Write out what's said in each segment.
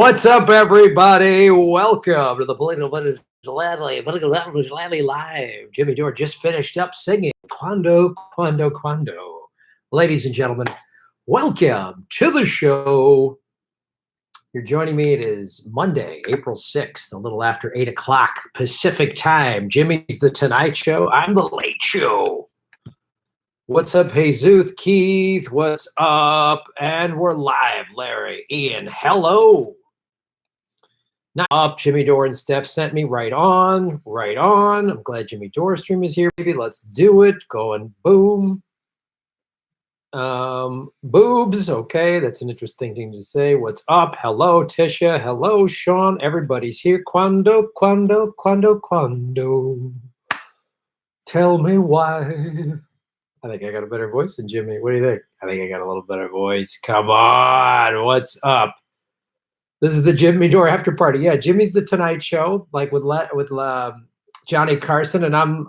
What's up, everybody? Welcome to the Vigilante Live. Jimmy Dore just finished up singing Quando. Ladies and gentlemen, welcome to the show. You're joining me. It is Monday, April 6th, a little after 8 o'clock Pacific time. Jimmy's The Tonight Show. I'm The Late Show. What's up, Jesus, Keith? What's up? And we're live, Larry, Ian. Hello. Not up. Jimmy Dore and Steph sent me right on. I'm glad Jimmy Dore stream is here, baby. Let's do it. Going boom. Boobs. Okay, that's an interesting thing to say. What's up? Hello, Tisha. Hello, Sean. Everybody's here. Quando. Tell me why. I think I got a better voice than Jimmy. What do you think? I think I got a little better voice. Come on. What's up? This is the Jimmy Dore after party. Yeah, Jimmy's The Tonight Show, like with Johnny Carson, and I'm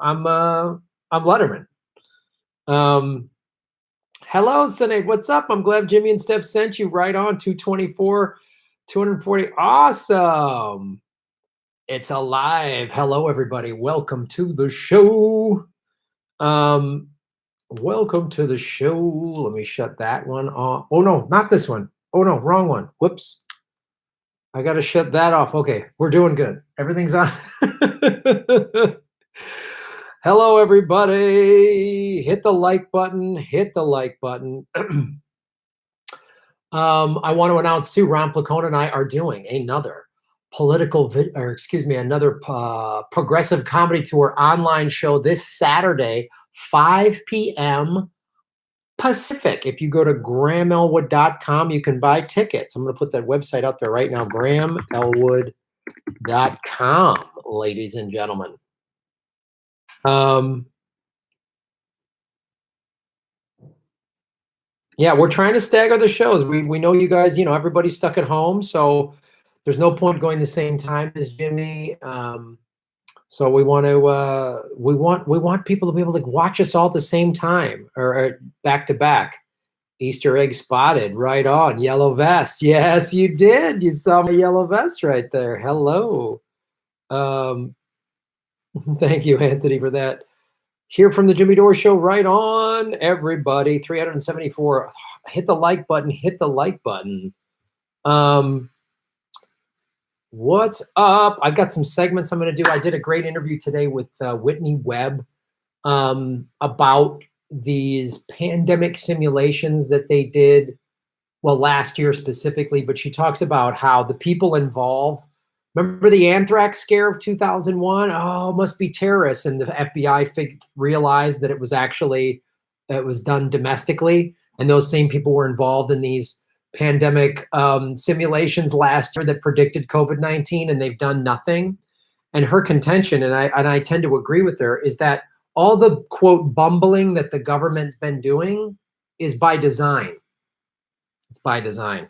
Letterman. Hello, Sinead. What's up? I'm glad Jimmy and Steph sent you right on 224, 240. Awesome. It's alive. Hello, everybody. Welcome to the show. Welcome to the show. Let me shut that one off. Oh, no, not this one. Oh, no, wrong one. Whoops. I got to shut that off. Okay, we're doing good. Everything's on. Hello, everybody. Hit the like button. I want to announce too, Ron Placone and I are doing another progressive comedy tour online show this Saturday, 5 p.m. Pacific. If you go to grahamelwood.com, you can buy tickets. I'm going to put that website out there right now, grahamelwood.com, ladies and gentlemen. Yeah, we're trying to stagger the shows. We know you guys, everybody's stuck at home, so there's no point going the same time as Jimmy. So we want people to be able to watch us all at the same time or back to back. Easter egg spotted, right on. Yellow vest. Yes, you did. You saw my yellow vest right there. Hello. Thank you, Anthony, for that. Here from the Jimmy Dore Show, right on, everybody. 374. Hit the like button. What's up? I got some segments I'm going to do. I did a great interview today with Whitney Webb about these pandemic simulations that they did, well, last year specifically, but she talks about how the people involved, remember the anthrax scare of 2001? Oh, it must be terrorists. And the FBI realized that it was done domestically. And those same people were involved in these pandemic simulations last year that predicted COVID-19, and they've done nothing. And her contention, and I tend to agree with her, is that all the, quote, bumbling that the government's been doing is by design. It's by design.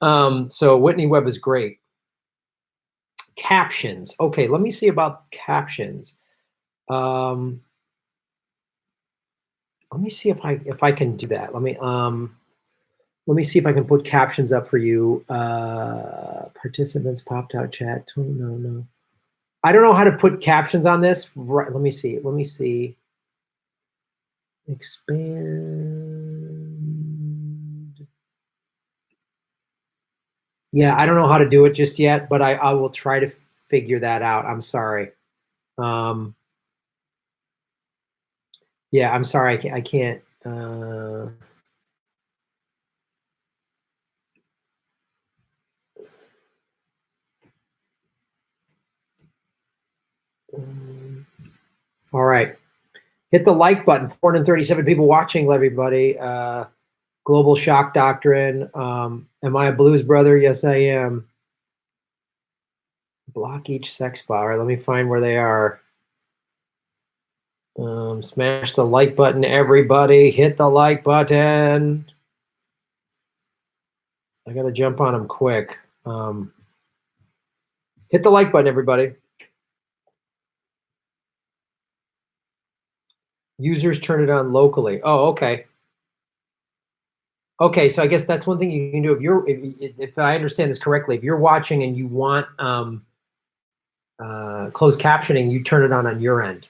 So Whitney Webb is great. Captions. Okay, let me see about captions. Let me see if I can do that. Let me see if I can put captions up for you. Participants popped out chat. No. I don't know how to put captions on this. Right, let me see. Expand. Yeah, I don't know how to do it just yet, but I will try to figure that out. I'm sorry. Yeah, I'm sorry. I can't. All right. Hit the like button. 437 people watching, everybody. Global Shock Doctrine. Am I a blues brother? Yes, I am. Block each sex bot. All right, let me find where they are. Smash the like button, everybody. Hit the like button. I got to jump on them quick. Hit the like button, everybody. Users turn it on locally. Oh, okay. Okay, so I guess that's one thing you can do if I understand this correctly. If you're watching and you want closed captioning, you turn it on your end.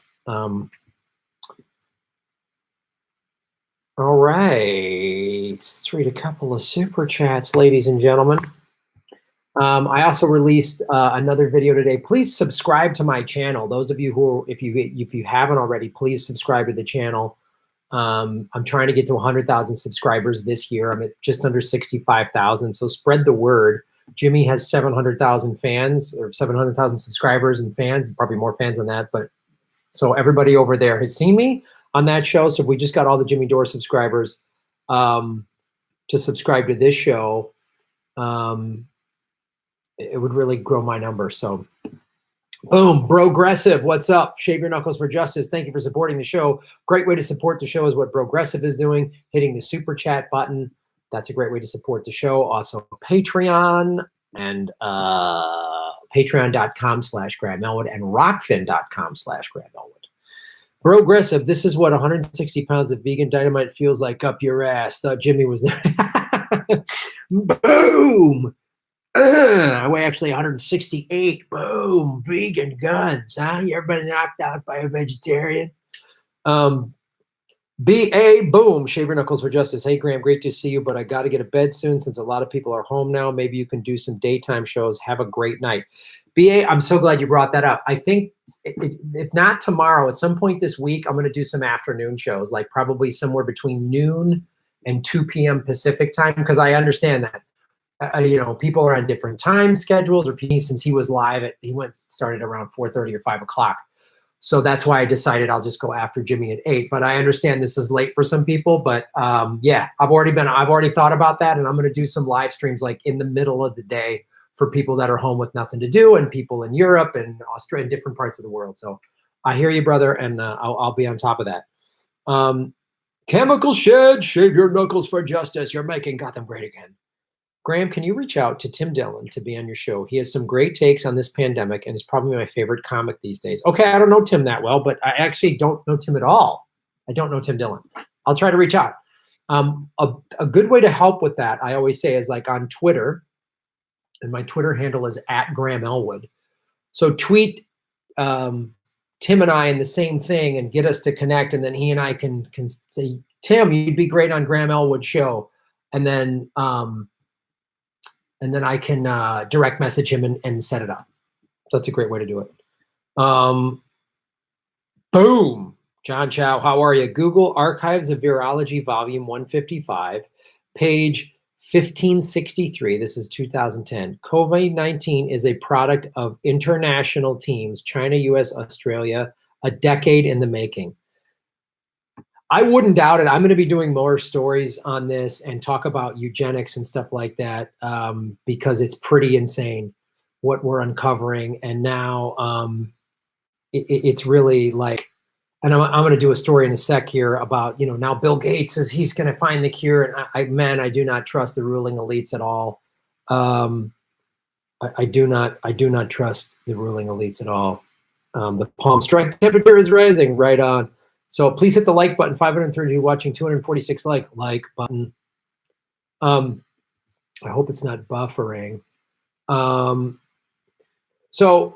All right, let's read a couple of super chats, ladies and gentlemen. I also released another video today. Please subscribe to my channel. Those of you who, if you haven't already, please subscribe to the channel. I'm trying to get to 100,000 subscribers this year. I'm at just under 65,000. So spread the word. Jimmy has 700,000 fans or 700,000 subscribers and fans, probably more fans than that. But so everybody over there has seen me on that show. So if we just got all the Jimmy Dore subscribers to subscribe to this show, it would really grow my number. So boom, Brogressive, what's up? Shave your knuckles for justice. Thank you for supporting the show. Great way to support the show is what Brogressive is doing, hitting the super chat button. That's a great way to support the show. Also Patreon and patreon.com/Graham Elwood and rockfin.com/Graham Elwood. Brogressive, this is what 160 pounds of vegan dynamite feels like up your ass. Thought Jimmy was there. Boom. I weigh actually 168. Boom. Vegan guns, huh? You ever been knocked out by a vegetarian? B.A. Boom. Shave your knuckles for justice. Hey, Graham, great to see you, but I got to get to bed soon since a lot of people are home now. Maybe you can do some daytime shows. Have a great night. B.A., I'm so glad you brought that up. I think if not tomorrow, at some point this week, I'm going to do some afternoon shows, like probably somewhere between noon and 2 p.m. Pacific time, because I understand that. People are on different time schedules, or since he was live, started around 4:30 or 5 o'clock. So that's why I decided I'll just go after Jimmy at 8. But I understand this is late for some people. But yeah, I've already thought about that, and I'm going to do some live streams like in the middle of the day for people that are home with nothing to do, and people in Europe and Australia and different parts of the world. So I hear you, brother, and I'll be on top of that. Chemical Shed, shave your knuckles for justice. You're making Gotham great again. Graham, can you reach out to Tim Dillon to be on your show? He has some great takes on this pandemic and is probably my favorite comic these days. Okay, I don't know Tim that well, but I actually don't know Tim at all. I don't know Tim Dillon. I'll try to reach out. A good way to help with that, I always say, is like on Twitter, and my Twitter handle is @GrahamElwood. So tweet Tim and I in the same thing and get us to connect, and then he and I can say, Tim, you'd be great on Graham Elwood's show. And then I can direct message him and set it up. So that's a great way to do it. Boom. John Chow, how are you? Google Archives of Virology, Volume 155, page 1563. This is 2010. COVID-19 is a product of international teams, China, US, Australia, a decade in the making. I wouldn't doubt it. I'm going to be doing more stories on this and talk about eugenics and stuff like that because it's pretty insane what we're uncovering. And now it's really like, and I'm going to do a story in a sec here about, now Bill Gates says he's going to find the cure. And I do not trust the ruling elites at all. I do not trust the ruling elites at all. The palm strike temperature is rising. Right on. So please hit the like button. 532 watching, 246 like button. I hope it's not buffering. Several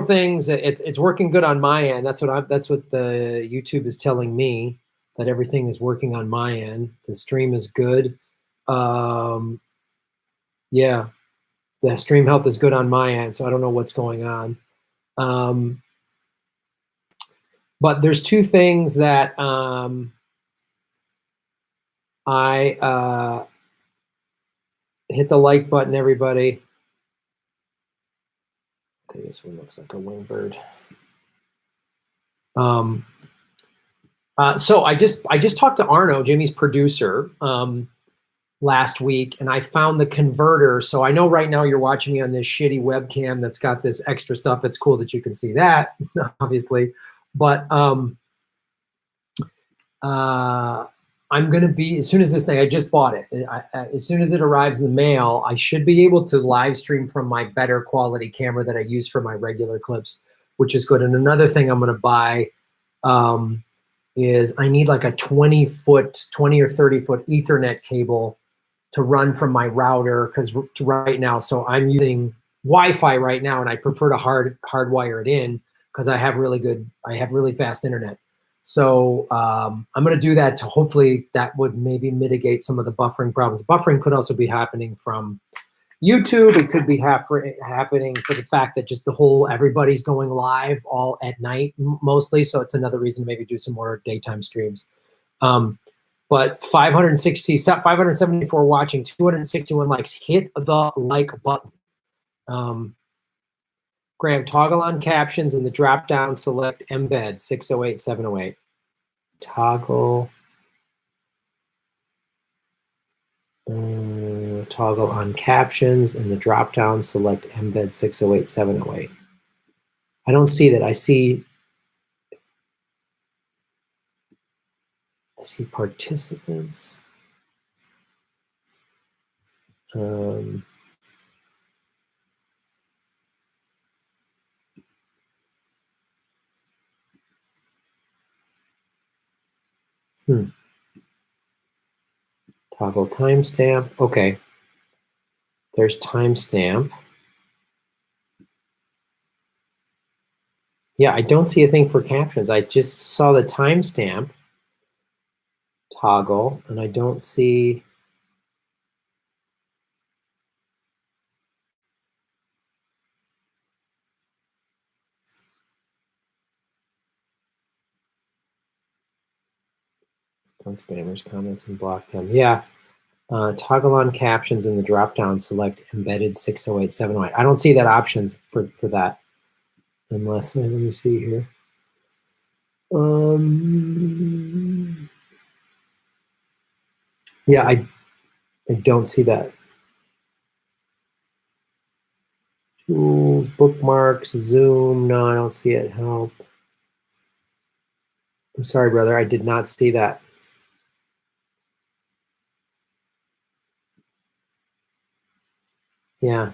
things. It's working good on my end. That's what the YouTube is telling me, that everything is working on my end. The stream is good. Yeah, the stream health is good on my end. So I don't know what's going on. But there's two things that I hit the like button, everybody. Okay, this one looks like a wingbird. So I just talked to Arno, Jimmy's producer, last week, and I found the converter. So I know right now you're watching me on this shitty webcam that's got this extra stuff. It's cool that you can see that, obviously. But I'm going to be, as soon as this thing, I just bought it. As soon as it arrives in the mail, I should be able to live stream from my better quality camera that I use for my regular clips, which is good. And another thing I'm going to buy is I need like a 20 or 30 foot Ethernet cable to run from my router, because right now, so I'm using Wi-Fi right now, and I prefer to hardwire it in because I have really fast internet. So I'm going to do that to hopefully that would maybe mitigate some of the buffering problems. Buffering could also be happening from YouTube. It could be happening for the fact that just everybody's going live all at night mostly. So it's another reason to maybe do some more daytime streams. But 574 watching, 261 likes. Hit the like button. Graham, toggle on captions in the drop down, select embed 608 708. Toggle on captions in the drop down, select embed 608 708. I don't see that. I see participants. Toggle timestamp. Okay. There's timestamp. Yeah, I don't see a thing for captions. I just saw the timestamp toggle, and I don't see. Don't spammers comments and block them. Yeah. Toggle on captions in the drop-down, select embedded 608 708. I don't see that options for that. Unless, let me see here. Yeah, I don't see that. Tools, bookmarks, Zoom. No, I don't see it. Help. I'm sorry, brother. I did not see that. Yeah.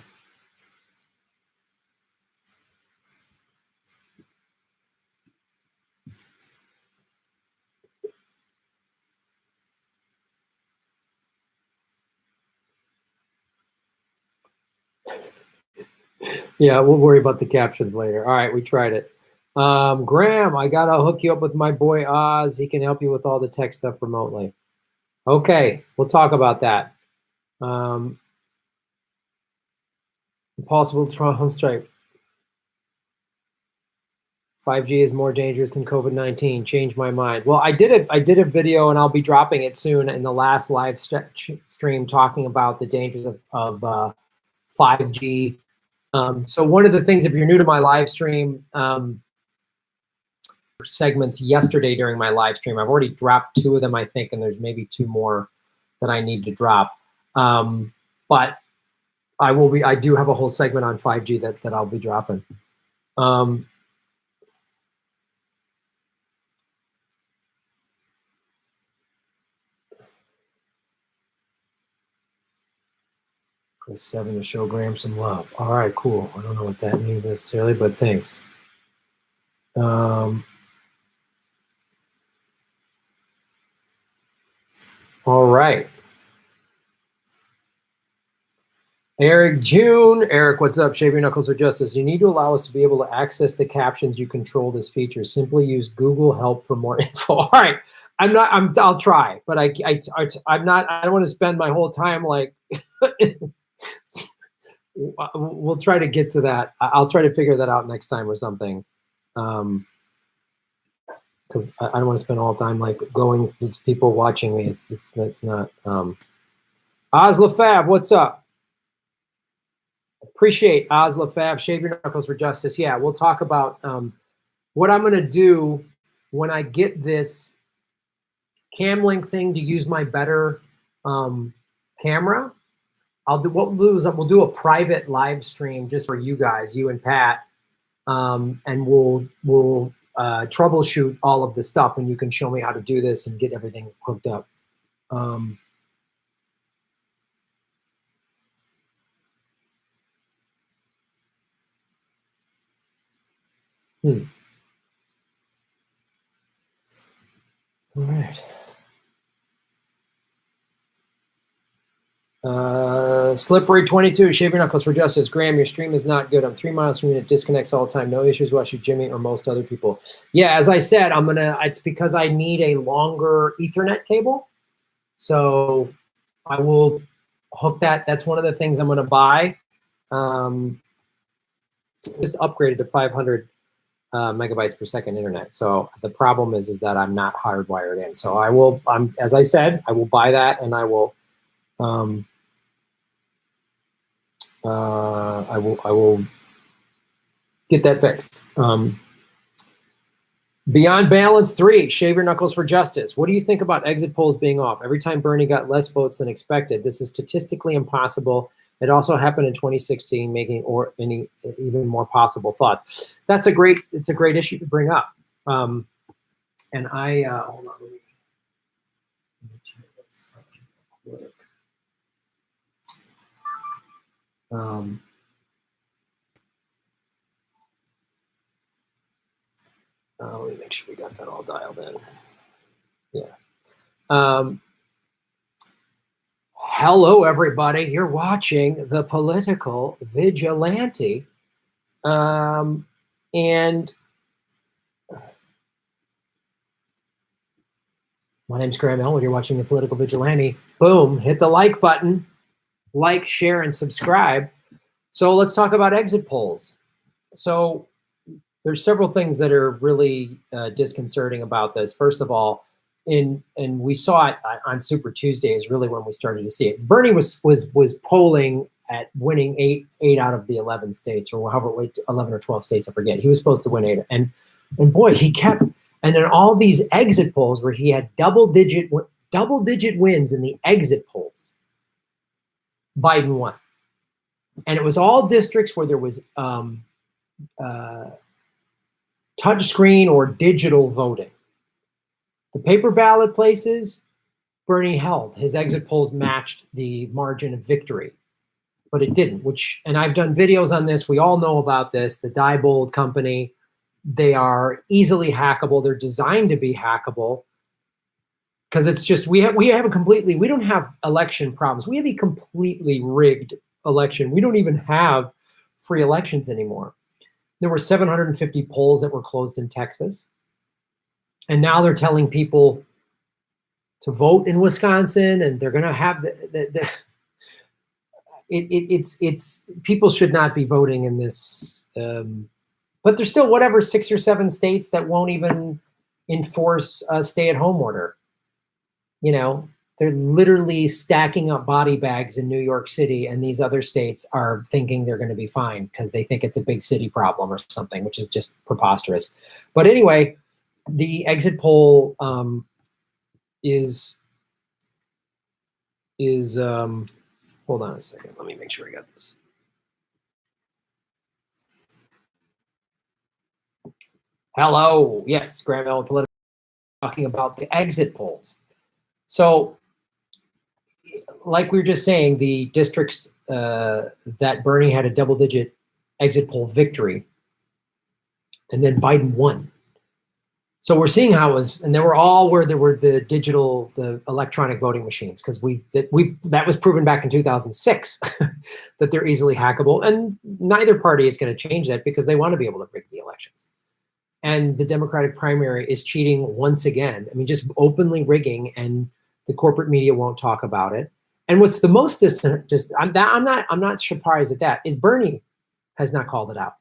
Yeah, we'll worry about the captions later. All right, we tried it. Graham, I gotta hook you up with my boy Oz. He can help you with all the tech stuff remotely. Okay, we'll talk about that. Impossible to home strike. 5G is more dangerous than COVID-19. Changed my mind. Well, I did a video, and I'll be dropping it soon in the last live stream talking about the dangers of 5G. So one of the things, if you're new to my live stream segments yesterday during my live stream, I've already dropped 2 of them, I think, and there's maybe 2 more that I need to drop. But I do have a whole segment on 5G that I'll be dropping. 7 to show Graham some love. All right, cool. I don't know what that means necessarily, but thanks. All right. Eric June. Eric, what's up? Shave your knuckles for justice. You need to allow us to be able to access the captions you control this feature. Simply use Google Help for more info. All right. I'll try, but I'm not, I don't want to spend my whole time like, we'll try to get to that. I'll try to figure that out next time or something. Because I don't want to spend all the time like going, it's people watching me. It's not. Oz LaFab, what's up? Appreciate Oz LaFab. Shave your knuckles for justice. Yeah, we'll talk about what I'm going to do when I get this Camlink thing to use my better camera. What we'll do is we'll do a private live stream just for you guys, you and Pat, and we'll troubleshoot all of the stuff, and you can show me how to do this and get everything hooked up. All right. Slippery 22, shave your knuckles for justice. Graham, your stream is not good. I'm 3 miles from you. It disconnects all the time. No issues watching Jimmy or most other people. Yeah, as I said, it's because I need a longer Ethernet cable. So I will hook that. That's one of the things I'm gonna buy. Just upgraded to 500 megabytes per second internet. So the problem is that I'm not hardwired in. So I will, as I said, I will buy that, and I will, I will get that fixed. Beyond Balance 3, shave your knuckles for justice. What do you think about exit polls being off? Every time Bernie got less votes than expected, this is statistically impossible. It also happened in 2016, making any even more possible. Thoughts? It's a great issue to bring up. And I hold on. Let me make sure we got that all dialed in. Yeah. Hello, everybody. You're watching The Political Vigilante. And my name's Graham Elwood. You're watching The Political Vigilante. Boom, hit the like button. Like, share, and subscribe. So let's talk about exit polls. So there's several things that are really disconcerting about this. First of all, and we saw it on Super Tuesday is really when we started to see it. Bernie was polling at winning eight out of the 11 states, or however 11 or 12 states, I forget. He was supposed to win 8, and boy, he kept. And then all these exit polls where he had double digit wins in the exit polls, Biden won, and it was all districts where there was touch screen or digital voting. The paper ballot places, Bernie held. His exit polls matched the margin of victory, but it didn't, and I've done videos on this. We all know about this, the Diebold company. They are easily hackable. They're designed to be hackable because it's just, we don't have election problems. We have a completely rigged election. We don't even have free elections anymore. There were 750 polls that were closed in Texas. And now they're telling people to vote in Wisconsin, and they're going to have it's people should not be voting in this. But there's still 6 or 7 states that won't even enforce a stay-at-home order. You know, they're literally stacking up body bags in New York City, and these other states are thinking they're going to be fine because they think it's a big city problem or something, which is just preposterous. But anyway, the exit poll is hold on a second. Let me make sure I got this. Hello. Yes, Graham Elwood Political, talking about the exit polls. So, like we were just saying, the districts that Bernie had a double-digit exit poll victory, and then Biden won. So we're seeing how it was, and they were all where there were the electronic voting machines, because that was proven back in 2006 that they're easily hackable, and neither party is going to change that because they want to be able to rig the elections. And the Democratic primary is cheating once again. I mean, just openly rigging, and the corporate media won't talk about it. And what's the most I'm not surprised at that, is Bernie has not called it out.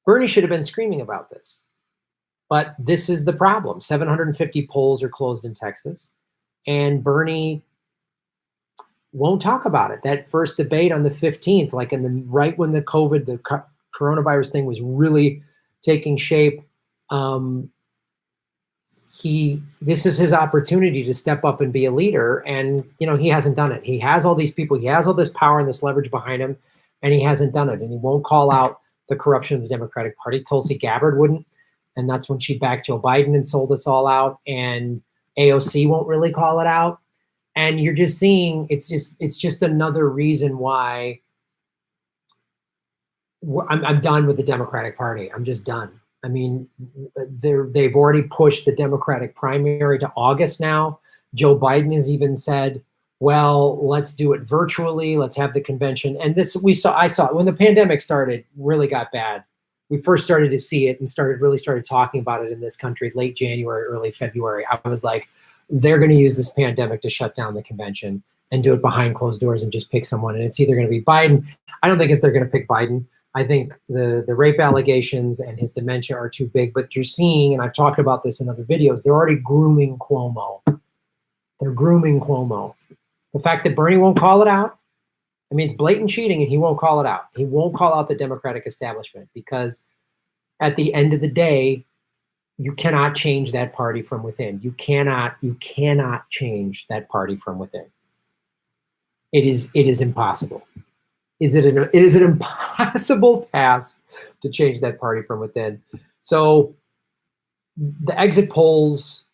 Bernie should have been screaming about this. But this is the problem. 750 polls are closed in Texas, and Bernie won't talk about it. That first debate on the 15th, like right when the coronavirus thing was really taking shape, this is his opportunity to step up and be a leader, and he hasn't done it. He has all these people, he has all this power and this leverage behind him, and he hasn't done it. And he won't call out the corruption of the Democratic Party. Tulsi Gabbard wouldn't. And that's when she backed Joe Biden and sold us all out. And AOC won't really call it out. And you're just seeing, it's just another reason why I'm done with the Democratic Party. I'm just done. I mean, they've already pushed the Democratic primary to August now. Joe Biden has even said, well, let's do it virtually. Let's have the convention. And this, I saw it when the pandemic started, really got bad. We first started to see it and really started talking about it in this country late January, early February. I was like, they're going to use this pandemic to shut down the convention and do it behind closed doors and just pick someone. And it's either going to be Biden. I don't think that they're going to pick Biden. I think the rape allegations and his dementia are too big. But you're seeing, and I've talked about this in other videos, they're already grooming Cuomo. They're grooming Cuomo. The fact that Bernie won't call it out, I mean, it's blatant cheating and he won't call it out. He won't call out the Democratic establishment because at the end of the day, you cannot change that party from within. You cannot change that party from within. It is impossible. It is an impossible task to change that party from within. So the exit polls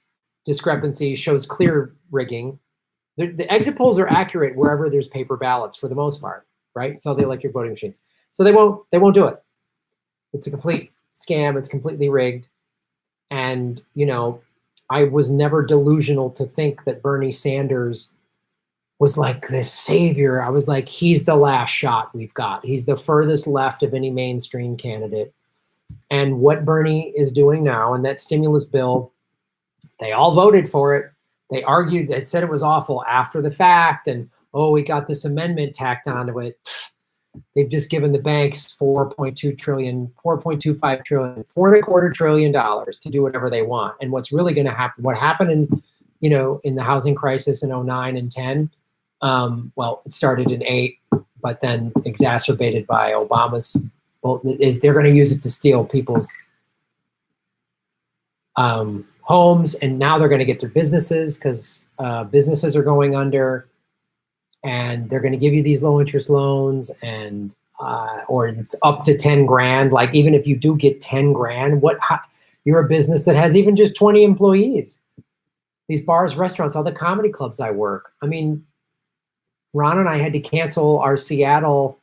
discrepancy shows clear rigging. The exit polls are accurate wherever there's paper ballots for the most part, right? So they like your voting machines. So they won't do it. It's a complete scam. It's completely rigged. And, you know, I was never delusional to think that Bernie Sanders was like this savior. I was like, he's the last shot we've got. He's the furthest left of any mainstream candidate. And what Bernie is doing now, and that stimulus bill, they all voted for it. They argued, they said it was awful after the fact. And, oh, we got this amendment tacked onto it. They've just given the banks $4.25 trillion, $4.25 trillion to do whatever they want. And what's really going to happen, what happened in, you know, in the housing crisis in 09 and 10, well, it started in 8, but then exacerbated by Obama's, is they're going to use it to steal people's homes. And now they're going to get their businesses because businesses are going under. And they're going to give you these low interest loans and or it's up to 10 grand. Like even if you do get 10 grand, you're a business that has even just 20 employees. These bars, restaurants, all the comedy clubs I work. I mean, Ron and I had to cancel our Seattle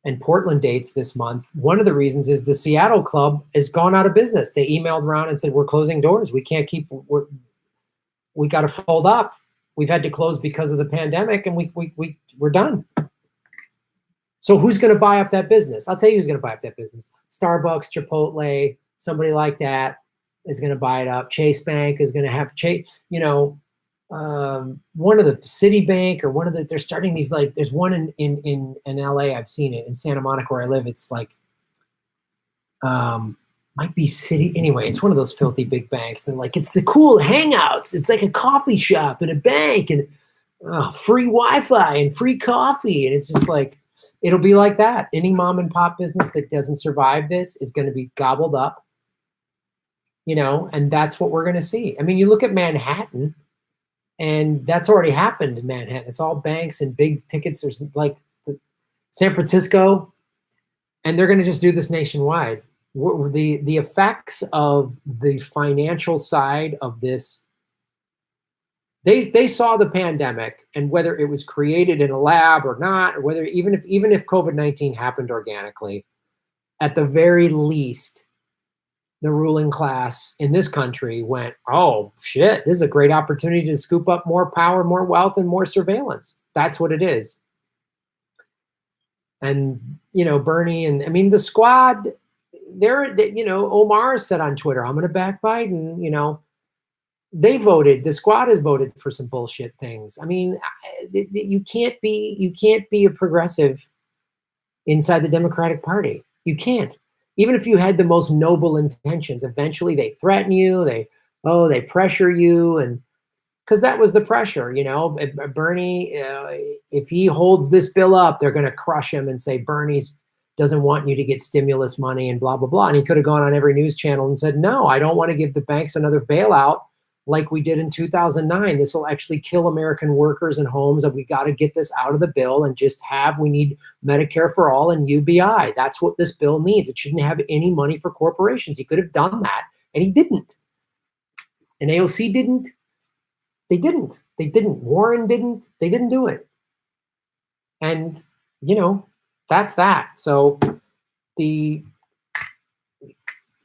and Portland dates this month. One of the reasons is the Seattle club has gone out of business. They emailed Ron and said, we're closing doors. We can't keep, we got to fold up. We've had to close because of the pandemic, and we're done. So who's going to buy up that business? I'll tell you who's going to buy up that business. Starbucks, Chipotle, somebody like that is going to buy it up. Chase Bank is going to have you know, one of the Citibank or one of the, they're starting these, like, there's one in LA, I've seen it, in Santa Monica where I live. It's like, might be City. Anyway, it's one of those filthy big banks. They're like, it's the cool hangouts. It's like a coffee shop and a bank and free Wi-Fi and free coffee. And it's just like, it'll be like that. Any mom and pop business that doesn't survive this is going to be gobbled up, you know, and that's what we're going to see. I mean, you look at Manhattan and that's already happened in Manhattan. It's all banks and big tickets. There's like San Francisco, and they're going to just do this nationwide. The effects of the financial side of this, they saw the pandemic, and whether it was created in a lab or not, or whether even if COVID-19 happened organically, at the very least, the ruling class in this country went, oh shit, this is a great opportunity to scoop up more power, more wealth, and more surveillance. That's what it is. And, you know, Bernie and, I mean, the squad, you know, Omar said on Twitter, I'm going to back Biden. You know, they voted, the squad has voted for some bullshit things. I mean, you can't be a progressive inside the Democratic Party. You can't. Even if you had the most noble intentions, eventually they threaten you, they pressure you, and because that was the pressure, you know. Bernie, if he holds this bill up, they're going to crush him and say Bernie's doesn't want you to get stimulus money and blah, blah, blah. And he could have gone on every news channel and said, no, I don't want to give the banks another bailout like we did in 2009. This will actually kill American workers and homes, and we got to get this out of the bill and just we need Medicare for all and UBI. That's what this bill needs. It shouldn't have any money for corporations. He could have done that, and he didn't. And AOC didn't. They didn't. Warren didn't. They didn't do it. And, you know, that's that. So there's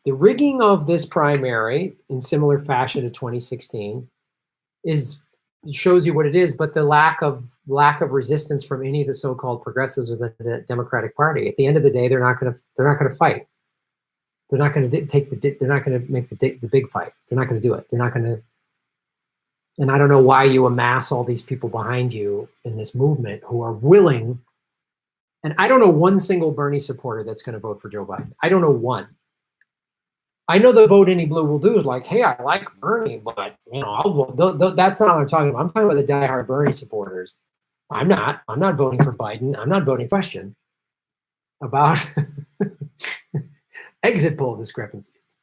The rigging of this primary, in similar fashion to 2016, shows you what it is, but the lack of resistance from any of the so-called progressives within the Democratic Party. At the end of the day, they're not going to fight. They're not going to they're not going to make the big fight. They're not going to do it. They're not going to. And I don't know why you amass all these people behind you in this movement who are willing. And I don't know one single Bernie supporter that's going to vote for Joe Biden. I don't know one. I know the vote any blue will do is like, hey, I like Bernie, but that's not what I'm talking about. I'm talking about the diehard Bernie supporters. I'm not voting for Biden. I'm not voting question about exit poll discrepancies.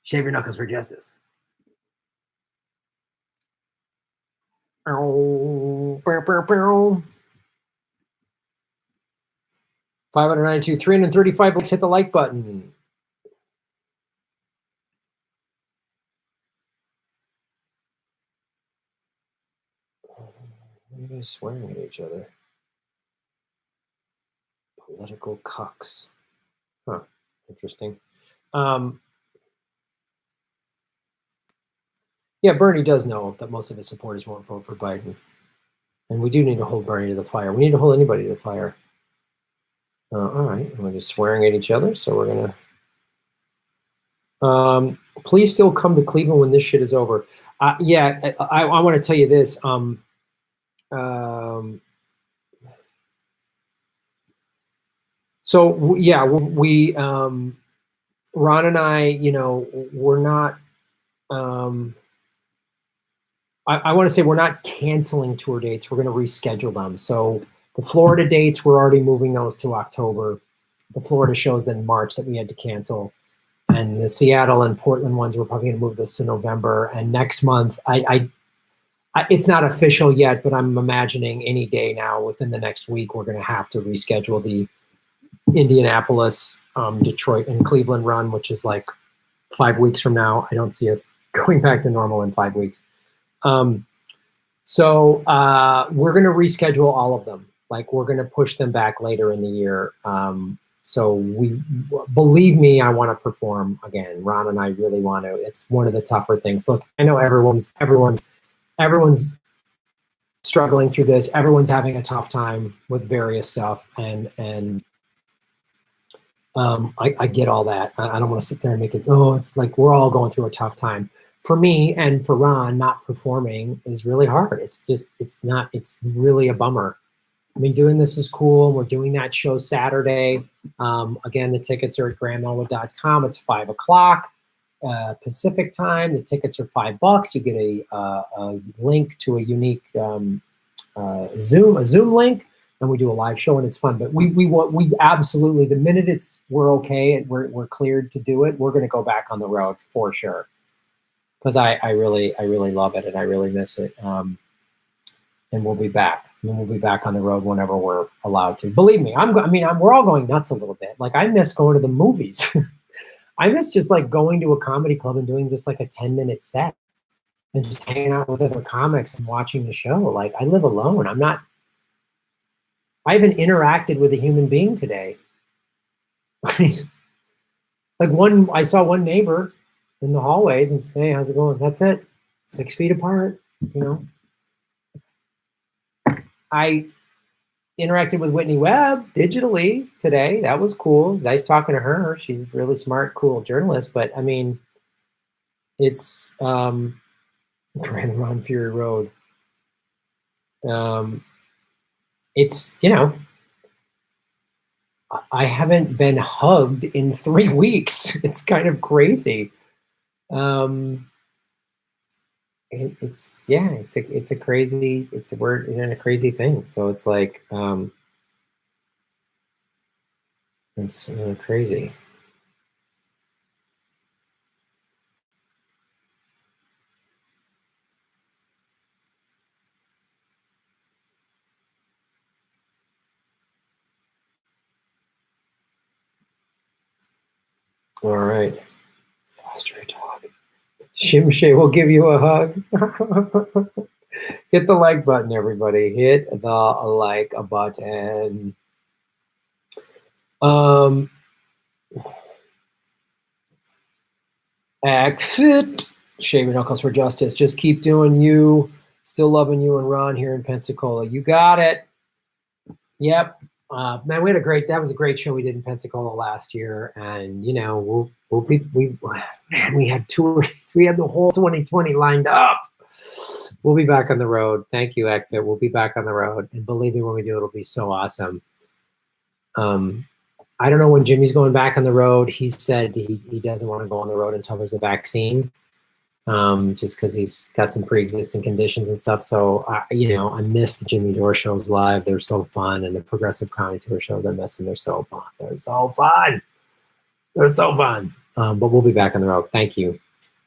Shave your knuckles for justice. Oh, 592, 335. Let's hit the like button. Why are you guys swearing at each other? Political cucks. Huh. Interesting. Yeah, Bernie does know that most of his supporters won't vote for Biden. And we do need to hold Bernie to the fire. We need to hold anybody to the fire. All right. We're just swearing at each other, so we're going to... please still come to Cleveland when this shit is over. Yeah, I want to tell you this. So yeah, we Ron and I, we're not. I want to say we're not canceling tour dates. We're going to reschedule them. So the Florida dates, we're already moving those to October. The Florida shows in March that we had to cancel, and the Seattle and Portland ones, we're probably going to move this to November. And next month, it's not official yet, but I'm imagining any day now within the next week, we're going to have to reschedule the Indianapolis, Detroit, and Cleveland run, which is like 5 weeks from now. I don't see us going back to normal in 5 weeks. So we're going to reschedule all of them. Like, we're going to push them back later in the year. So believe me, I want to perform again. Ron and I really want to. It's one of the tougher things. Look, I know everyone's struggling through this. Everyone's having a tough time with various stuff, and I get all that. I don't want to sit there and make it, it's like we're all going through a tough time. For me and for Ron, not performing is really hard. It's really a bummer. I mean, doing this is cool. We're doing that show Saturday. Again, the tickets are at grandmelwood.com. It's 5 o'clock Pacific time. The tickets are $5. You get a link to a unique Zoom link, and we do a live show, and it's fun. But we absolutely, the minute we're okay and we're cleared to do it, we're going to go back on the road for sure. Because I really love it, and I really miss it. And we'll be back. And we'll be back on the road whenever we're allowed to. Believe me, we're all going nuts a little bit. Like, I miss going to the movies. I miss just like going to a comedy club and doing just like a 10-minute set and just hanging out with other comics and watching the show. Like, I live alone. I haven't interacted with a human being today. I mean, like I saw one neighbor in the hallways and, hey, how's it going? That's it. 6 feet apart, I interacted with Whitney Webb digitally today. That was cool. It was nice talking to her. She's a really smart, cool journalist. But I mean, it's Grand Ron Fury Road. It's, I haven't been hugged in 3 weeks. It's kind of crazy. We're in a crazy thing. So it's like, it's crazy. All right. Foster a dog. Shimshay will give you a hug. Hit the like button, everybody. Hit the like button. Exit. Shave your knuckles for justice. Just keep doing you. Still loving you and Ron here in Pensacola. You got it. Yep. Man, that was a great show we did in Pensacola last year. And, you know, we had tours. We had the whole 2020 lined up. We'll be back on the road. Thank you, Ekfit. We'll be back on the road. And believe me, when we do, it'll be so awesome. I don't know when Jimmy's going back on the road. He said he doesn't want to go on the road until there's a vaccine, just because he's got some pre-existing conditions and stuff. So, you know, I miss the Jimmy Dore shows live. They're so fun. And the Progressive Comedy Tour shows, I miss them. They're so fun. They're so fun. They're so fun. But we'll be back on the road. Thank you.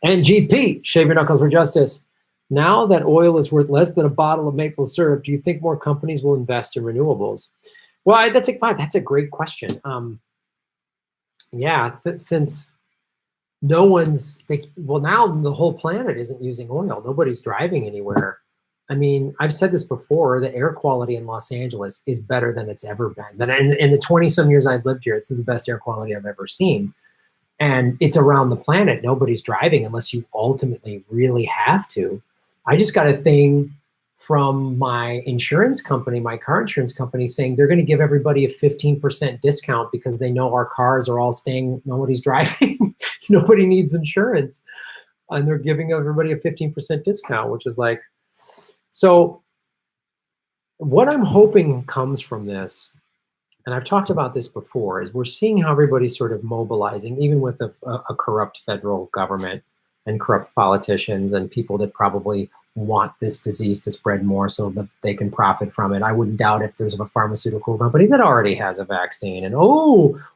And GP, shave your knuckles for justice. Now that oil is worth less than a bottle of maple syrup, do you think more companies will invest in renewables? Well, that's a great question. Yeah, since no one's now the whole planet isn't using oil. Nobody's driving anywhere. I mean, I've said this before, the air quality in Los Angeles is better than it's ever been. In the 20-some years I've lived here, this is the best air quality I've ever seen. And it's around the planet. Nobody's driving unless you ultimately really have to. I just got a thing from my insurance company, my car insurance company, saying they're going to give everybody a 15% discount because they know our cars are all staying, nobody's driving, nobody needs insurance. And they're giving everybody a 15% discount, which is like, so what I'm hoping comes from this, and I've talked about this before, is we're seeing how everybody's sort of mobilizing, even with a corrupt federal government and corrupt politicians and people that probably want this disease to spread more so that they can profit from it. I wouldn't doubt if there's a pharmaceutical company that already has a vaccine, and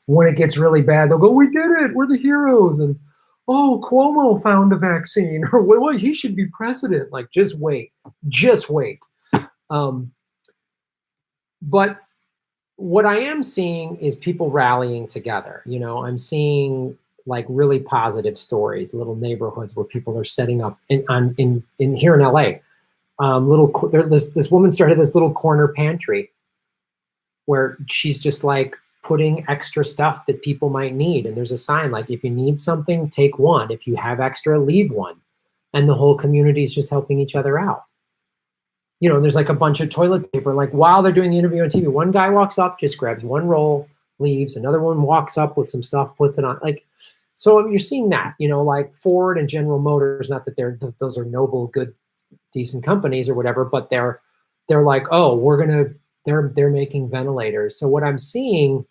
when it gets really bad, they'll go, we did it, we're the heroes, and Cuomo found a vaccine, or well, he should be president. Like, just wait. But what I am seeing is people rallying together. You know, I'm seeing like really positive stories, little neighborhoods where people are setting up in here in LA. This woman started this little corner pantry where she's just like putting extra stuff that people might need. And there's a sign like, if you need something, take one. If you have extra, leave one. And the whole community is just helping each other out. You know, and there's like a bunch of toilet paper. Like while they're doing the interview on TV, one guy walks up, just grabs one roll, leaves. Another one walks up with some stuff, puts it on. Like, so you're seeing that, you know, like Ford and General Motors, not that those are noble, good, decent companies or whatever, but they're like, they're making ventilators. So what I'm seeing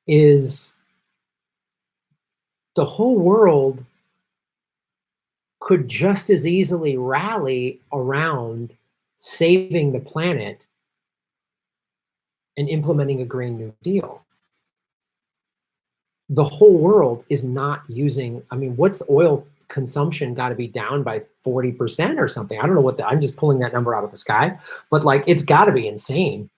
is the whole world could just as easily rally around saving the planet and implementing a Green New Deal. The whole world is not using, I mean, what's the oil consumption got to be down by 40% or something? I don't know I'm just pulling that number out of the sky, but like, it's got to be insane.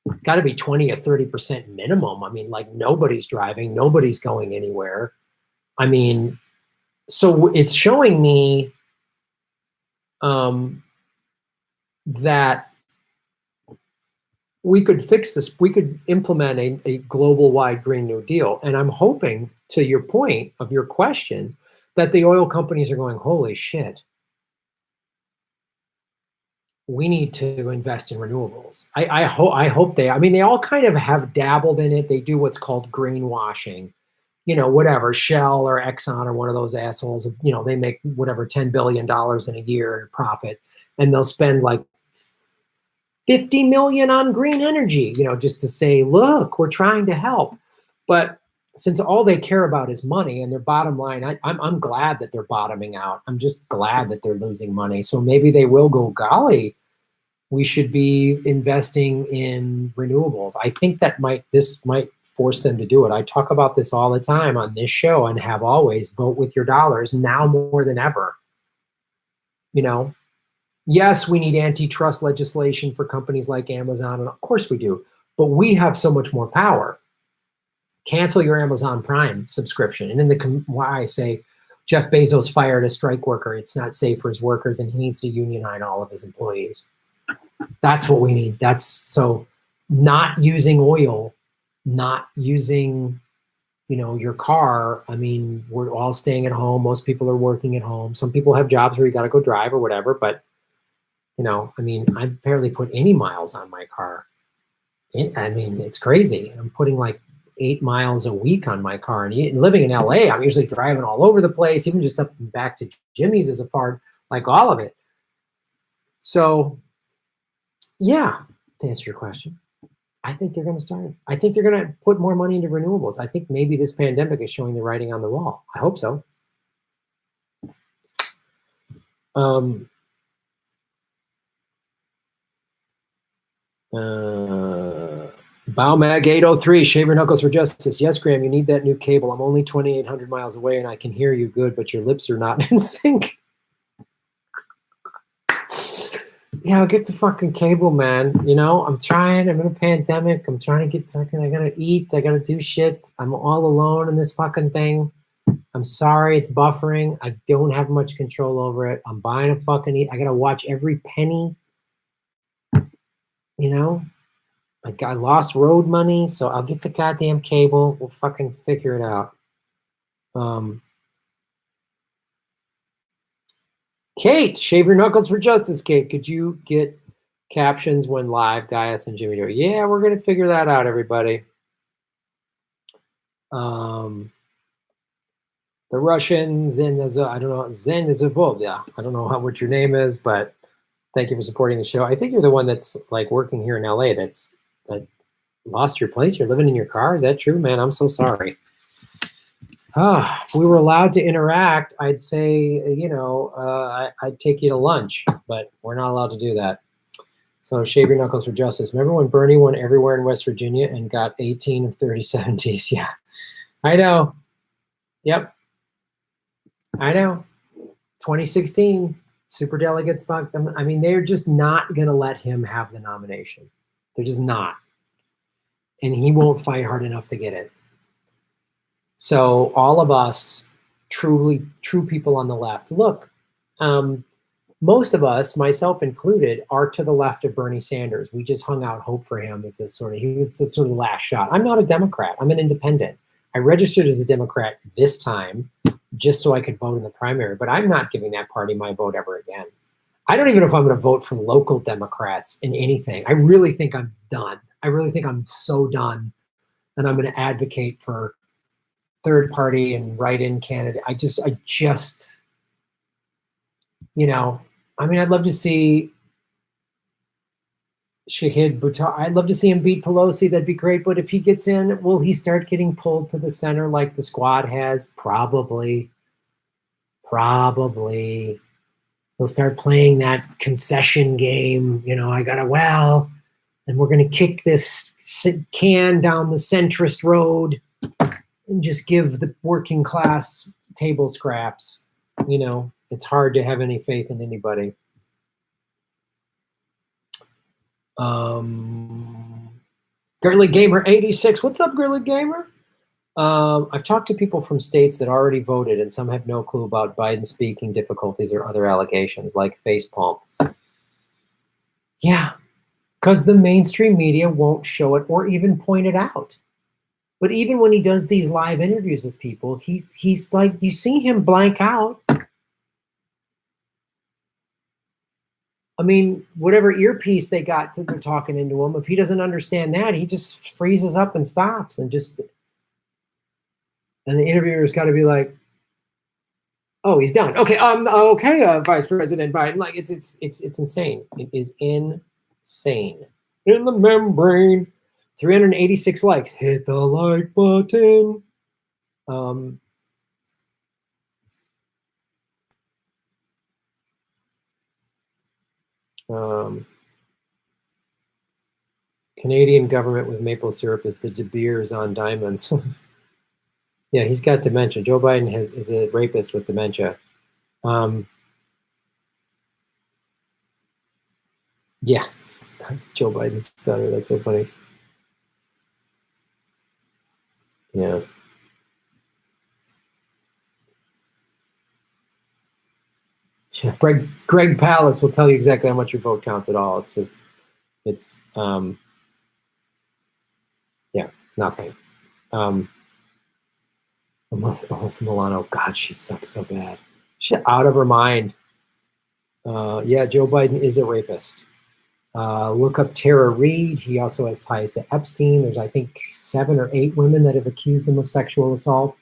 It's got to be 20 or 30% minimum. I mean, like nobody's driving, nobody's going anywhere. I mean, so it's showing me that we could fix this. We could implement a global-wide Green New Deal. And I'm hoping, to your point of your question, that the oil companies are going, holy shit, we need to invest in renewables. I hope they, I mean, they all kind of have dabbled in it. They do what's called greenwashing. You know, whatever, Shell or Exxon or one of those assholes, you know, they make whatever, $10 billion in a year in profit, and they'll spend like 50 million on green energy, you know, just to say, look, we're trying to help. But since all they care about is money and their bottom line, I'm glad that they're bottoming out. I'm just glad that they're losing money. So maybe they will go, golly, we should be investing in renewables. I think that this might force them to do it. I talk about this all the time on this show and have always. Vote with your dollars now more than ever. You know, yes, we need antitrust legislation for companies like Amazon, and of course we do, but we have so much more power. Cancel your Amazon Prime subscription. And in why I say Jeff Bezos fired a strike worker, it's not safe for his workers, and he needs to unionize all of his employees. That's what we need. That's so not using oil, not using you know, your car, I mean, we're all staying at home. Most people are working at home. Some people have jobs where you got to go drive or whatever. But, you know, I mean, I barely put any miles on my car. I mean, it's crazy. I'm putting like 8 miles a week on my car. And living in LA, I'm usually driving all over the place, even just up and back to Jimmy's is a part, like all of it. So, yeah, to answer your question, I think they're going to start. I think they're going to put more money into renewables. I think maybe this pandemic is showing the writing on the wall. I hope so. Baumag 803, shave your knuckles for justice. Yes, Graham, you need that new cable. I'm only 2,800 miles away and I can hear you good, but your lips are not in sync. Yeah, I'll get the fucking cable, man. You know, I'm trying. I'm in a pandemic. I'm trying to get fucking, I gotta eat. I gotta do shit. I'm all alone in this fucking thing. I'm sorry, it's buffering. I don't have much control over it. I'm buying a fucking, I gotta watch every penny. You know? Like, I lost road money, so I'll get the goddamn cable. We'll fucking figure it out. Kate, shave your knuckles for justice, Kate. Could you get captions when live, Gaius and Jimmy do it? Yeah, we're going to figure that out, everybody. The Russian Zen is I don't know, Zen is yeah. I don't know what your name is, but thank you for supporting the show. I think you're the one that's like working here in LA that lost your place. You're living in your car. Is that true, man? I'm so sorry. If we were allowed to interact, I'd say, you know, I'd take you to lunch, but we're not allowed to do that. So shave your knuckles for justice. Remember when Bernie won everywhere in West Virginia and got 18 of 37 Ds? Yeah, I know. Yep. I know. 2016, superdelegates fucked them. I mean, they're just not going to let him have the nomination. They're just not. And he won't fight hard enough to get it. So all of us, true people on the left, look, most of us, myself included, are to the left of Bernie Sanders. We just hung out hope for him as this sort of, he was the sort of last shot. I'm not a Democrat. I'm an independent. I registered as a Democrat this time just so I could vote in the primary, but I'm not giving that party my vote ever again. I don't even know if I'm going to vote for local Democrats in anything. I really think I'm done. I really think I'm so done, and I'm going to advocate for third party and write-in candidate. I just, you know, I mean, I'd love to see Shahid Buttar. I'd love to see him beat Pelosi. That'd be great. But if he gets in, will he start getting pulled to the center like the squad has? Probably. Probably. He'll start playing that concession game. You know, and we're going to kick this can down the centrist road and just give the working class table scraps. You know, it's hard to have any faith in anybody. Girly Gamer 86. What's up, Girly Gamer? I've talked to people from states that already voted, and some have no clue about Biden's speaking difficulties or other allegations like facepalm. Yeah, because the mainstream media won't show it or even point it out. But even when he does these live interviews with people, he's like, you see him blank out. I mean, whatever earpiece they got, they're talking into him. If he doesn't understand that, he just freezes up and stops and the interviewer's got to be like, oh, he's done. Okay, okay, Vice President Biden. Like, it's insane. It is insane. In the membrane. 386 likes. Hit the like button. Canadian government with maple syrup is the De Beers on diamonds. Yeah, he's got dementia. Joe Biden is a rapist with dementia. Yeah, Joe Biden's stutter. That's so funny. Yeah. Yeah, Greg Pallas will tell you exactly how much your vote counts at all. It's just, yeah, nothing. Alyssa Milano, God, she sucks so bad. She's out of her mind. Yeah, Joe Biden is a rapist. Look up Tara Reid. He also has ties to Epstein. There's, I think, 7 or 8 women that have accused him of sexual assault.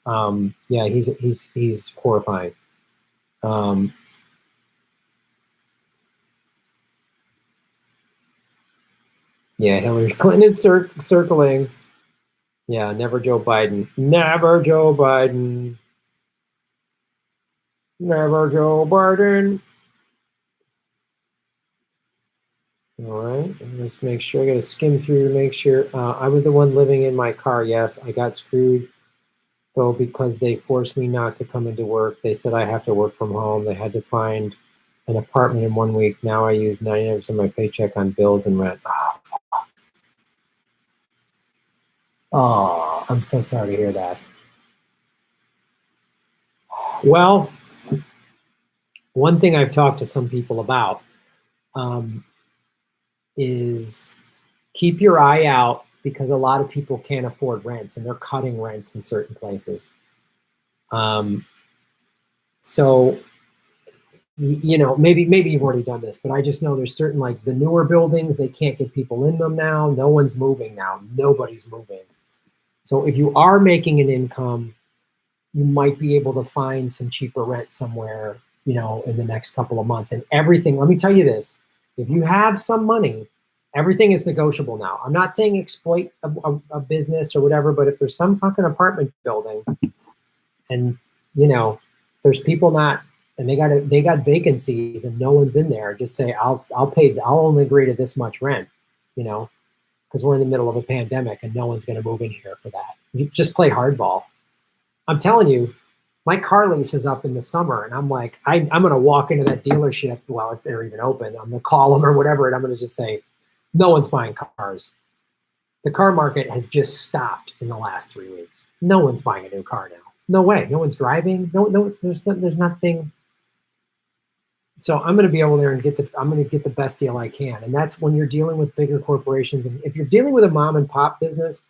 Yeah, he's horrifying. Yeah, Hillary Clinton is circling. Yeah, never Joe Biden. Never Joe Biden. Never Joe Biden. All right, let's make sure. I got to skim through to make sure. I was the one living in my car. Yes, I got screwed, though, because they forced me not to come into work. They said I have to work from home. They had to find an apartment in 1 week. Now I use 99% of my paycheck on bills and rent. Oh, I'm so sorry to hear that. Well, one thing I've talked to some people about is keep your eye out, because a lot of people can't afford rents and they're cutting rents in certain places. So, you know, maybe you've already done this, but I just know there's certain, like the newer buildings, they can't get people in them now. No one's moving now. Nobody's moving. So if you are making an income, you might be able to find some cheaper rent somewhere, you know, in the next couple of months. And everything, let me tell you this, if you have some money, everything is negotiable now. I'm not saying exploit a business or whatever, but if there's some fucking apartment building and, you know, there's people not, and they got vacancies and no one's in there, just say, I'll only agree to this much rent, you know, because we're in the middle of a pandemic and no one's going to move in here for that. You just play hardball. I'm telling you, my car lease is up in the summer, and I'm like, I'm going to walk into that dealership, well, if they're even open, I'm going to call them or whatever, and I'm going to just say, no one's buying cars. The car market has just stopped in the last 3 weeks. No one's buying a new car now. No way. No one's driving. No, there's nothing. So I'm going to be able there and I'm going to get the best deal I can. And that's when you're dealing with bigger corporations. And if you're dealing with a mom and pop business,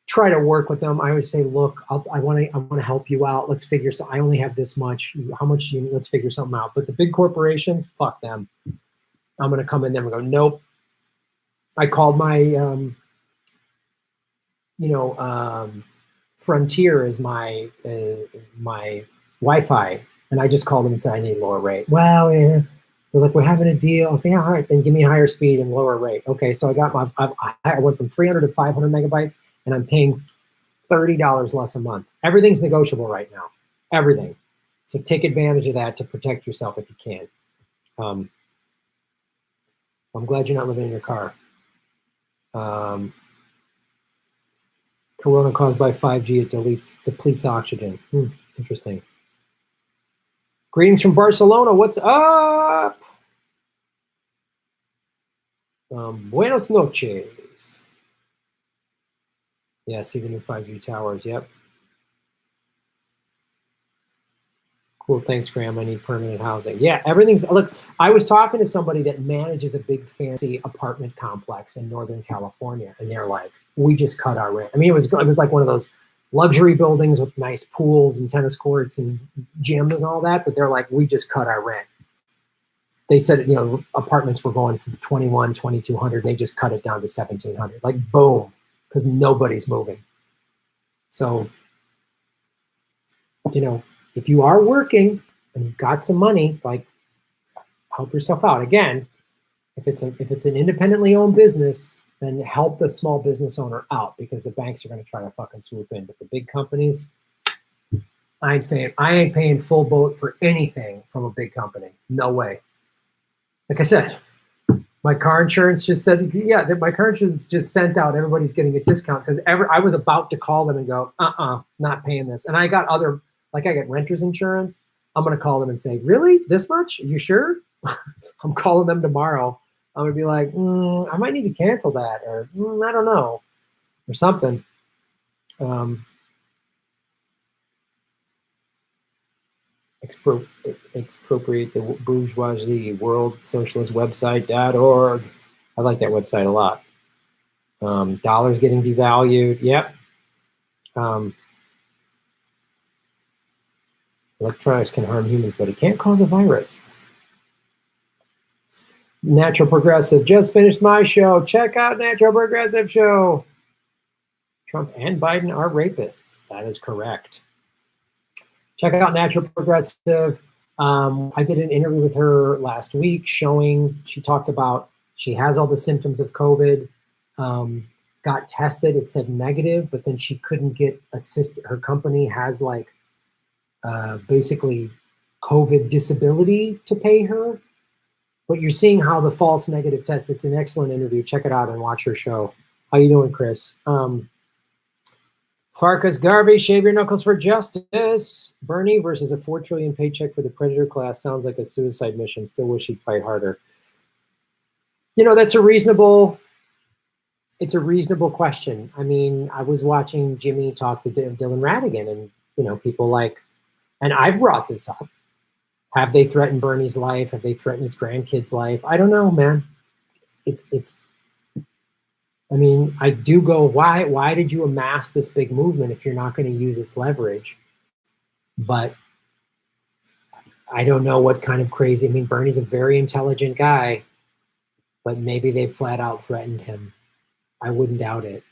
try to work with them. I always say, look, I want to help you out. Let's figure. So I only have this much. How much do you need? Let's figure something out. But the big corporations, fuck them. I'm going to come in there and go, nope. I called my, Frontier is my Wi-Fi, and I just called them and said I need lower rate. Well, yeah. They're like, we're having a deal. Okay, all right, then give me higher speed and lower rate. Okay, so I went from 300 to 500 megabytes, and I'm paying $30 less a month. Everything's negotiable right now. Everything. So take advantage of that to protect yourself if you can. I'm glad you're not living in your car. Corona caused by 5G, it depletes oxygen. Interesting. Greetings from Barcelona. What's up? Buenas noches. Yeah, see the new 5G towers. Yep. Cool. Thanks, Graham. I need permanent housing. Yeah, everything's. Look, I was talking to somebody that manages a big fancy apartment complex in Northern California, and they're like, we just cut our rent. I mean, it was like one of those luxury buildings with nice pools and tennis courts and gyms and all that, but they're like, we just cut our rent. They said, you know, apartments were going from 21, 2,200. They just cut it down to 1,700. Like, boom, because nobody's moving. So, you know, if you are working and you've got some money, like, help yourself out. Again, if it's an independently owned business, then help the small business owner out, because the banks are going to try to fucking swoop in. But the big companies, I ain't paying full boat for anything from a big company. No way. Like I said, my car insurance just said, yeah, my car insurance just sent out, everybody's getting a discount, because I was about to call them and go, not paying this. And I got I get renter's insurance. I'm going to call them and say, really? This much? Are you sure? I'm calling them tomorrow. I'm going to be like, I might need to cancel that, or I don't know, or something. Expropriate the bourgeoisie, world socialist website.org. I like that website a lot. Dollars getting devalued. Yep. Electronics can harm humans, but it can't cause a virus. Natural Progressive just finished my show. Check out Natural Progressive show. Trump and Biden are rapists. That is correct. Check out Natural Progressive. I did an interview with her last week showing, she talked about, she has all the symptoms of COVID, got tested, it said negative, but then she couldn't get assisted. Her company has like basically COVID disability to pay her. But you're seeing how the false negative test, it's an excellent interview. Check it out and watch her show. How you doing, Chris? Farkas Garvey, shave your knuckles for justice. Bernie versus a 4 trillion paycheck for the predator class sounds like a suicide mission. Still wish he'd fight harder. You know, that's a reasonable, it's a reasonable question. I mean, I was watching Jimmy talk to Dylan Radigan, and, you know, people like, and I've brought this up. Have they threatened Bernie's life? Have they threatened his grandkids' life? I don't know, man. I mean, I do go, why did you amass this big movement if you're not going to use its leverage? But I don't know what kind of crazy, I mean, Bernie's a very intelligent guy, but maybe they flat out threatened him. I wouldn't doubt it.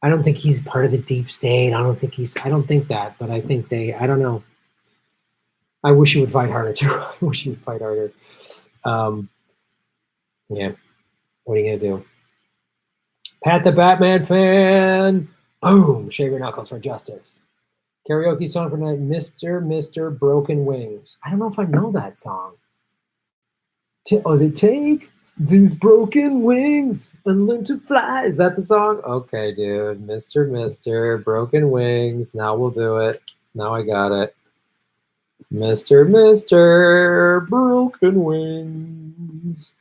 I don't think he's part of the deep state. I don't think that, but I think I don't know. I wish he would fight harder too. I wish he would fight harder. Yeah, what are you gonna do? Pat the Batman fan. Boom, shave your knuckles for justice. Karaoke song for tonight, Mr. Broken Wings. I don't know if I know that song. Is it Take These Broken Wings and Learn to Fly? Is that the song? Okay, dude. Mr. Broken Wings. Now we'll do it. Now I got it. Mr. Broken Wings.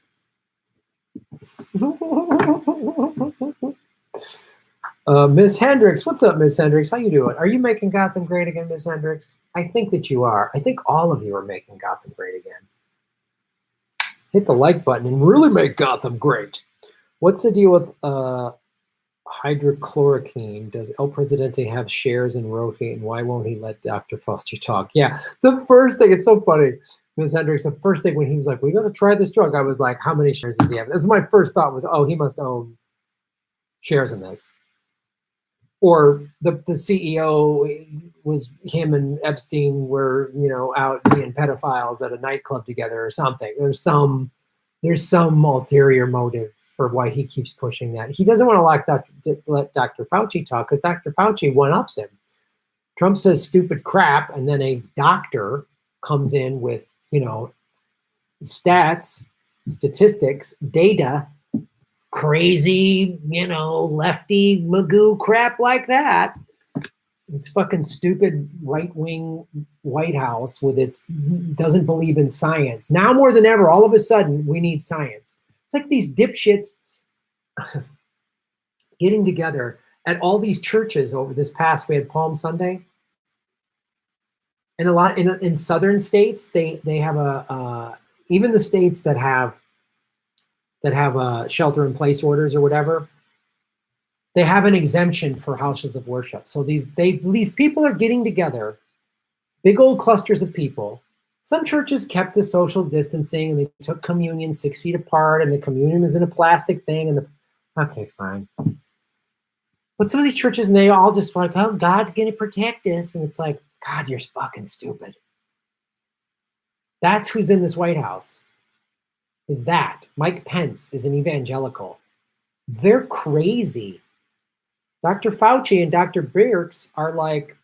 Miss Hendricks, what's up, Miss Hendricks? How you doing? Are you making Gotham great again, Miss Hendricks? I think that you are. I think all of you are making Gotham great again. Hit the like button and really make Gotham great. What's the deal with hydrochloroquine? Does El Presidente have shares in Rohit, and why won't he let Dr. Fauci talk? Yeah, the first thing, it's so funny, Ms. Hendricks, the first thing when he was like, we're going to try this drug, I was like, how many shares does he have? This was my first thought was, oh, he must own shares in this. Or the CEO was, him and Epstein were, you know, out being pedophiles at a nightclub together or something. There's some ulterior motive for why he keeps pushing that. He doesn't want to let Dr. Fauci talk because Dr. Fauci one-ups him. Trump says stupid crap, and then a doctor comes in with, you know, stats, statistics, data, crazy, you know, lefty Magoo crap like that. It's fucking stupid right-wing White House with its doesn't believe in science. Now more than ever, all of a sudden, we need science. It's like these dipshits getting together at all these churches over this past, we had Palm Sunday. And a lot in southern states, they have even the states that have shelter in place orders or whatever, they have an exemption for houses of worship. So these people are getting together, big old clusters of people. Some churches kept the social distancing and they took communion 6 feet apart, and the communion was in a plastic thing. And okay, fine. But some of these churches, and they all just like, oh, God's gonna protect us, and it's like, God, you're fucking stupid. That's who's in this White House. Is that Mike Pence is an evangelical? They're crazy. Dr. Fauci and Dr. Birx are like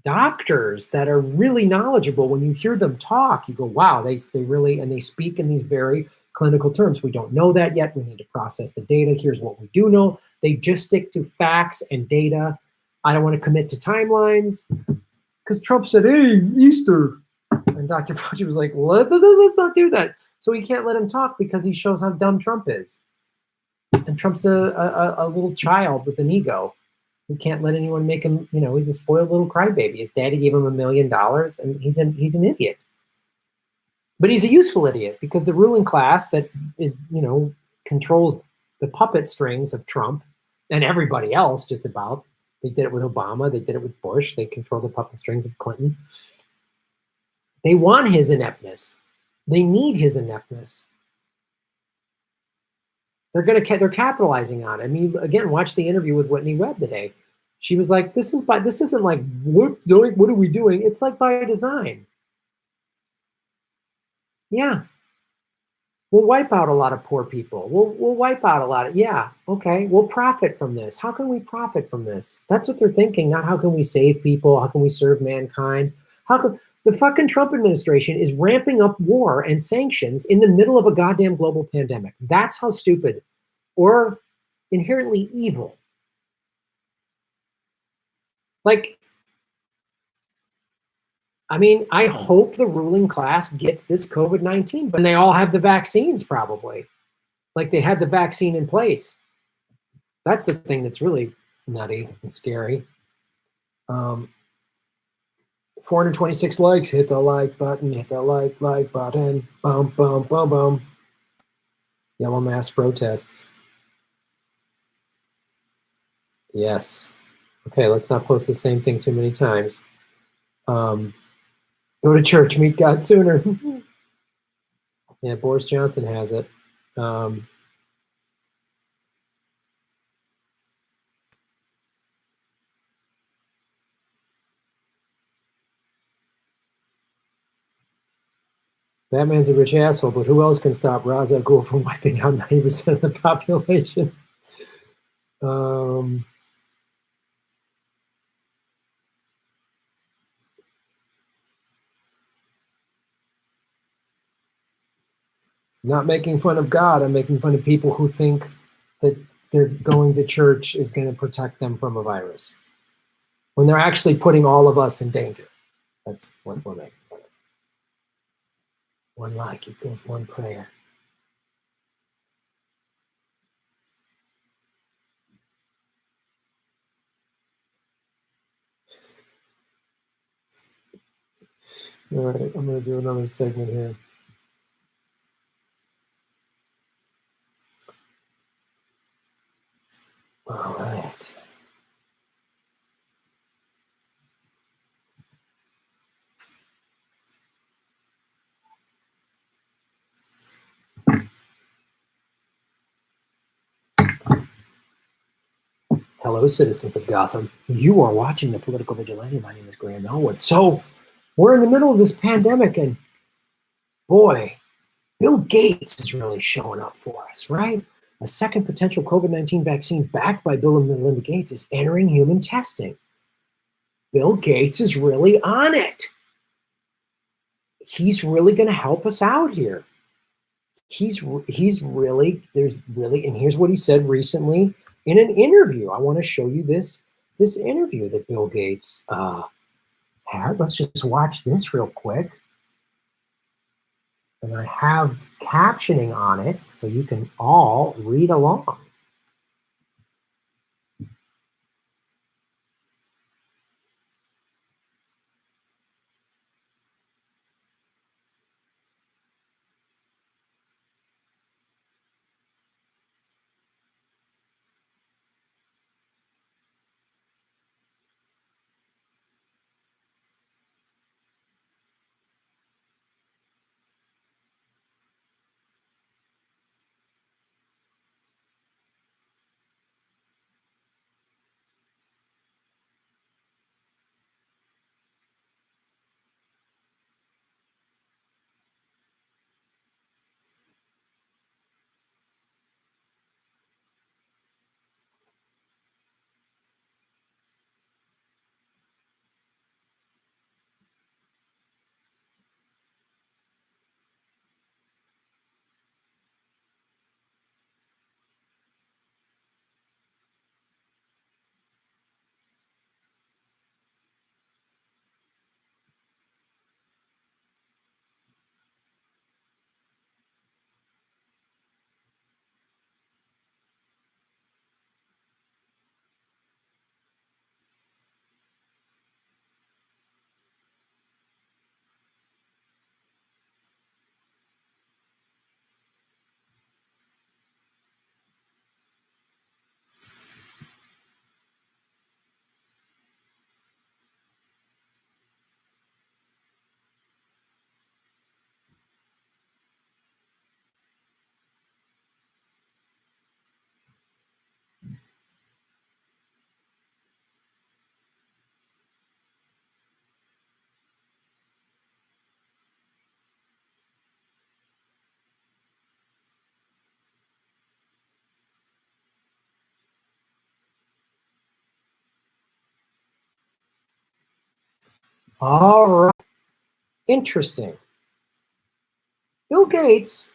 doctors that are really knowledgeable. When you hear them talk, you go, wow, they really, and they speak in these very clinical terms. We don't know that yet. We need to process the data. Here's what we do know. They just stick to facts and data. I don't want to commit to timelines because Trump said, hey, Easter. And Dr. Fauci was like, well, let's not do that. So we can't let him talk because he shows how dumb Trump is. And Trump's a little child with an ego. We can't let anyone make him, you know, he's a spoiled little crybaby. His daddy gave him $1 million and he's an idiot. But he's a useful idiot because the ruling class that is, you know, controls the puppet strings of Trump and everybody else just about, They did it with Obama. They did it with Bush. They control the puppet strings of Clinton. They want his ineptness. They need his ineptness. They're capitalizing on it. I mean, again, watch the interview with Whitney Webb today. She was like, this isn't like, what are we doing? It's like by design. Yeah. We'll wipe out a lot of poor people. We'll wipe out a lot of, yeah, okay, we'll profit from this. How can we profit from this? That's what they're thinking, not how can we save people? How can we serve mankind? How can the fucking Trump administration is ramping up war and sanctions in the middle of a goddamn global pandemic? That's how stupid or inherently evil. Like, I mean, I hope the ruling class gets this COVID-19, but they all have the vaccines probably. Like they had the vaccine in place. That's the thing that's really nutty and scary. 426 likes. Hit the like button. Hit the like button. Boom, boom, boom, boom. Yellow mass protests. Yes. Okay, let's not post the same thing too many times. Go to church. Meet God sooner. Yeah, Boris Johnson has it. Batman's a rich asshole, but who else can stop Rosario-Gborie from wiping out 90% of the population? Not making fun of God. I'm making fun of people who think that they're going to church is going to protect them from a virus when they're actually putting all of us in danger. That's what we're making fun of. One like equals one prayer. All right, I'm going to do another segment here. All right. Hello, citizens of Gotham. You are watching The Political Vigilante. My name is Graham Elwood. So, we're in the middle of this pandemic, and boy, Bill Gates is really showing up for us, right? A second potential COVID-19 vaccine backed by Bill and Melinda Gates is entering human testing. Bill Gates is really on it. He's really going to help us out here. He's really, there's really, and here's what he said recently in an interview. I want to show you this interview that Bill Gates had. Let's just watch this real quick. And I have captioning on it so you can all read along. All right. Interesting. Bill Gates,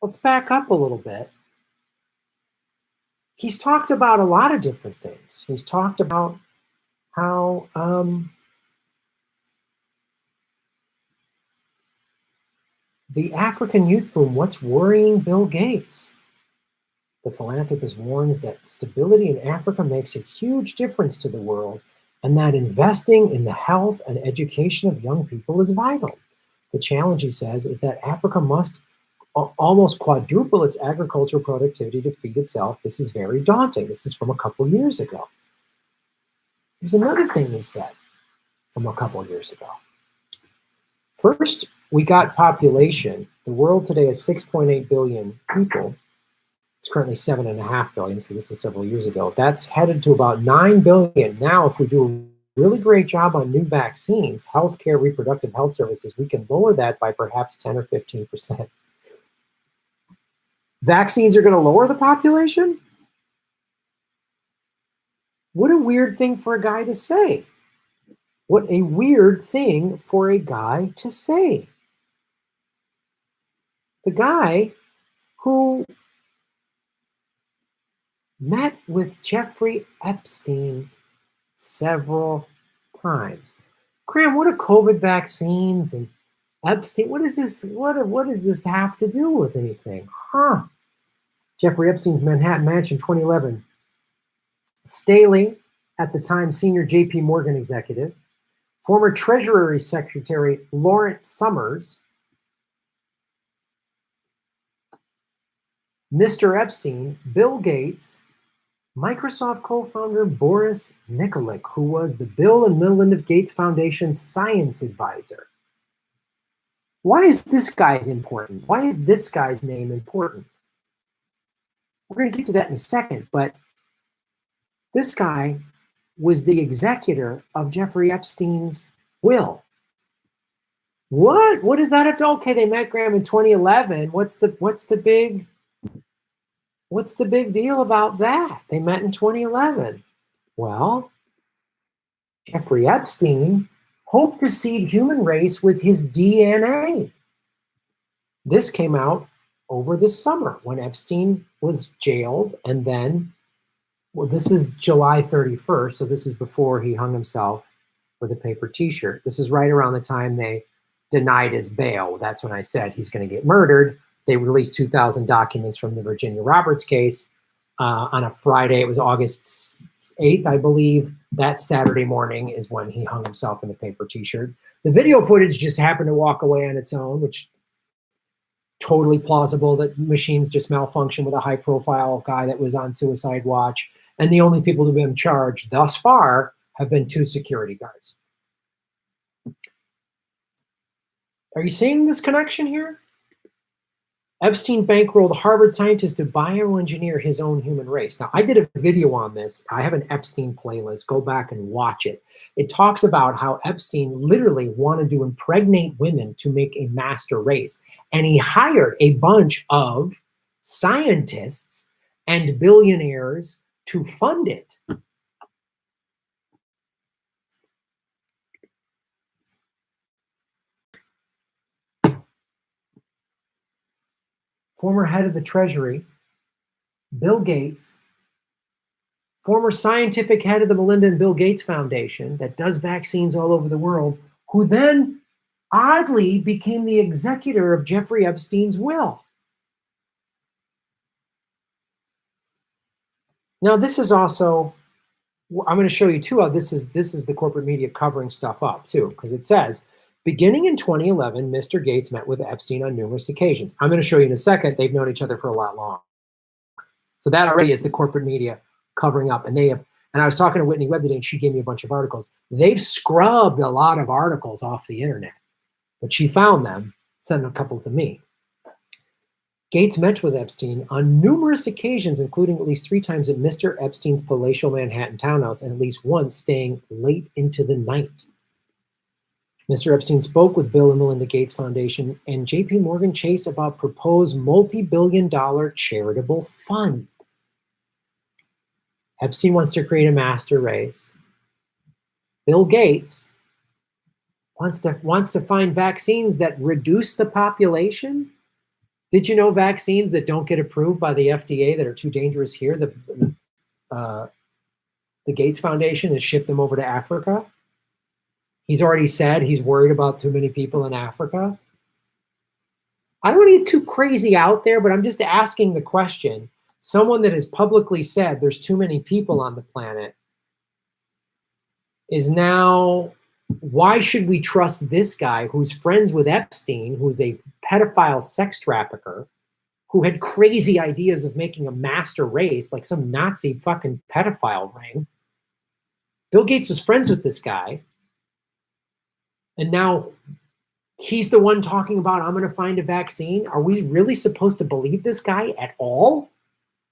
let's back up a little bit. He's talked about a lot of different things. He's talked about how the African youth boom, what's worrying Bill Gates? The philanthropist warns that stability in Africa makes a huge difference to the world and that investing in the health and education of young people is vital. The challenge, he says, is that Africa must almost quadruple its agricultural productivity to feed itself. This is very daunting. This is from a couple years ago. Here's another thing he said from a couple years ago. First, we got population. The world today is 6.8 billion people. It's currently 7.5 billion, so this is several years ago. That's headed to about 9 billion. Now, if we do a really great job on new vaccines, healthcare, reproductive health services, we can lower that by perhaps 10 or 15%. Vaccines are going to lower the population? What a weird thing for a guy to say. What a weird thing for a guy to say. The guy who met with Jeffrey Epstein several times. Graham, what are COVID vaccines and Epstein? What is this? What does this have to do with anything? Huh? Jeffrey Epstein's Manhattan Mansion, 2011. Staley, at the time senior JP Morgan executive, former Treasury Secretary Lawrence Summers, Mr. Epstein, Bill Gates, Microsoft co-founder Boris Nikolic, who was the Bill and Melinda Gates Foundation science advisor. Why is this guy's important? Why is this guy's name important? We're going to get to that in a second, but this guy was the executor of Jeffrey Epstein's will. What? What does that have to? Okay, they met Graham in 2011. What's the big deal about that? They met in 2011. Well, Jeffrey Epstein hoped to seed human race with his DNA. This came out over the summer when Epstein was jailed, and then, well, this is July 31st, so this is before he hung himself with a paper t-shirt. This is right around the time they denied his bail. That's when I said he's going to get murdered. They released 2,000 documents from the Virginia Roberts case on a Friday. It was August 8th, I believe. That Saturday morning is when he hung himself in a paper t-shirt. The video footage just happened to walk away on its own, which totally plausible that machines just malfunction with a high-profile guy that was on suicide watch. And the only people to have been charged thus far have been 2 security guards. Are you seeing this connection here? Epstein bankrolled Harvard scientists to bioengineer his own human race. Now, I did a video on this. I have an Epstein playlist. Go back and watch it. It talks about how Epstein literally wanted to impregnate women to make a master race. And he hired a bunch of scientists and billionaires to fund it. Former head of the Treasury, Bill Gates, former scientific head of the Melinda and Bill Gates Foundation that does vaccines all over the world, who then oddly became the executor of Jeffrey Epstein's will. Now, this is also, I'm going to show you too how this is the corporate media covering stuff up too, because it says, beginning in 2011, Mr. Gates met with Epstein on numerous occasions. I'm going to show you in a second, they've known each other for a lot longer. So that already is the corporate media covering up. And I was talking to Whitney Webb today, and she gave me a bunch of articles. They've scrubbed a lot of articles off the internet, but she found them, sent a couple to me. Gates met with Epstein on numerous occasions, including at least 3 times at Mr. Epstein's palatial Manhattan townhouse, and at least once staying late into the night. Mr. Epstein spoke with Bill and Melinda Gates Foundation and JP Morgan Chase about proposed multi-billion-dollar charitable fund. Epstein wants to create a master race. Bill Gates wants to find vaccines that reduce the population. Did you know vaccines that don't get approved by the FDA that are too dangerous here, the Gates Foundation has shipped them over to Africa? He's already said he's worried about too many people in Africa. I don't want to get too crazy out there, but I'm just asking the question. Someone that has publicly said there's too many people on the planet is now, why should we trust this guy who's friends with Epstein, who's a pedophile sex trafficker, who had crazy ideas of making a master race like some Nazi fucking pedophile ring? Bill Gates was friends with this guy. And now he's the one talking about, I'm going to find a vaccine. Are we really supposed to believe this guy at all?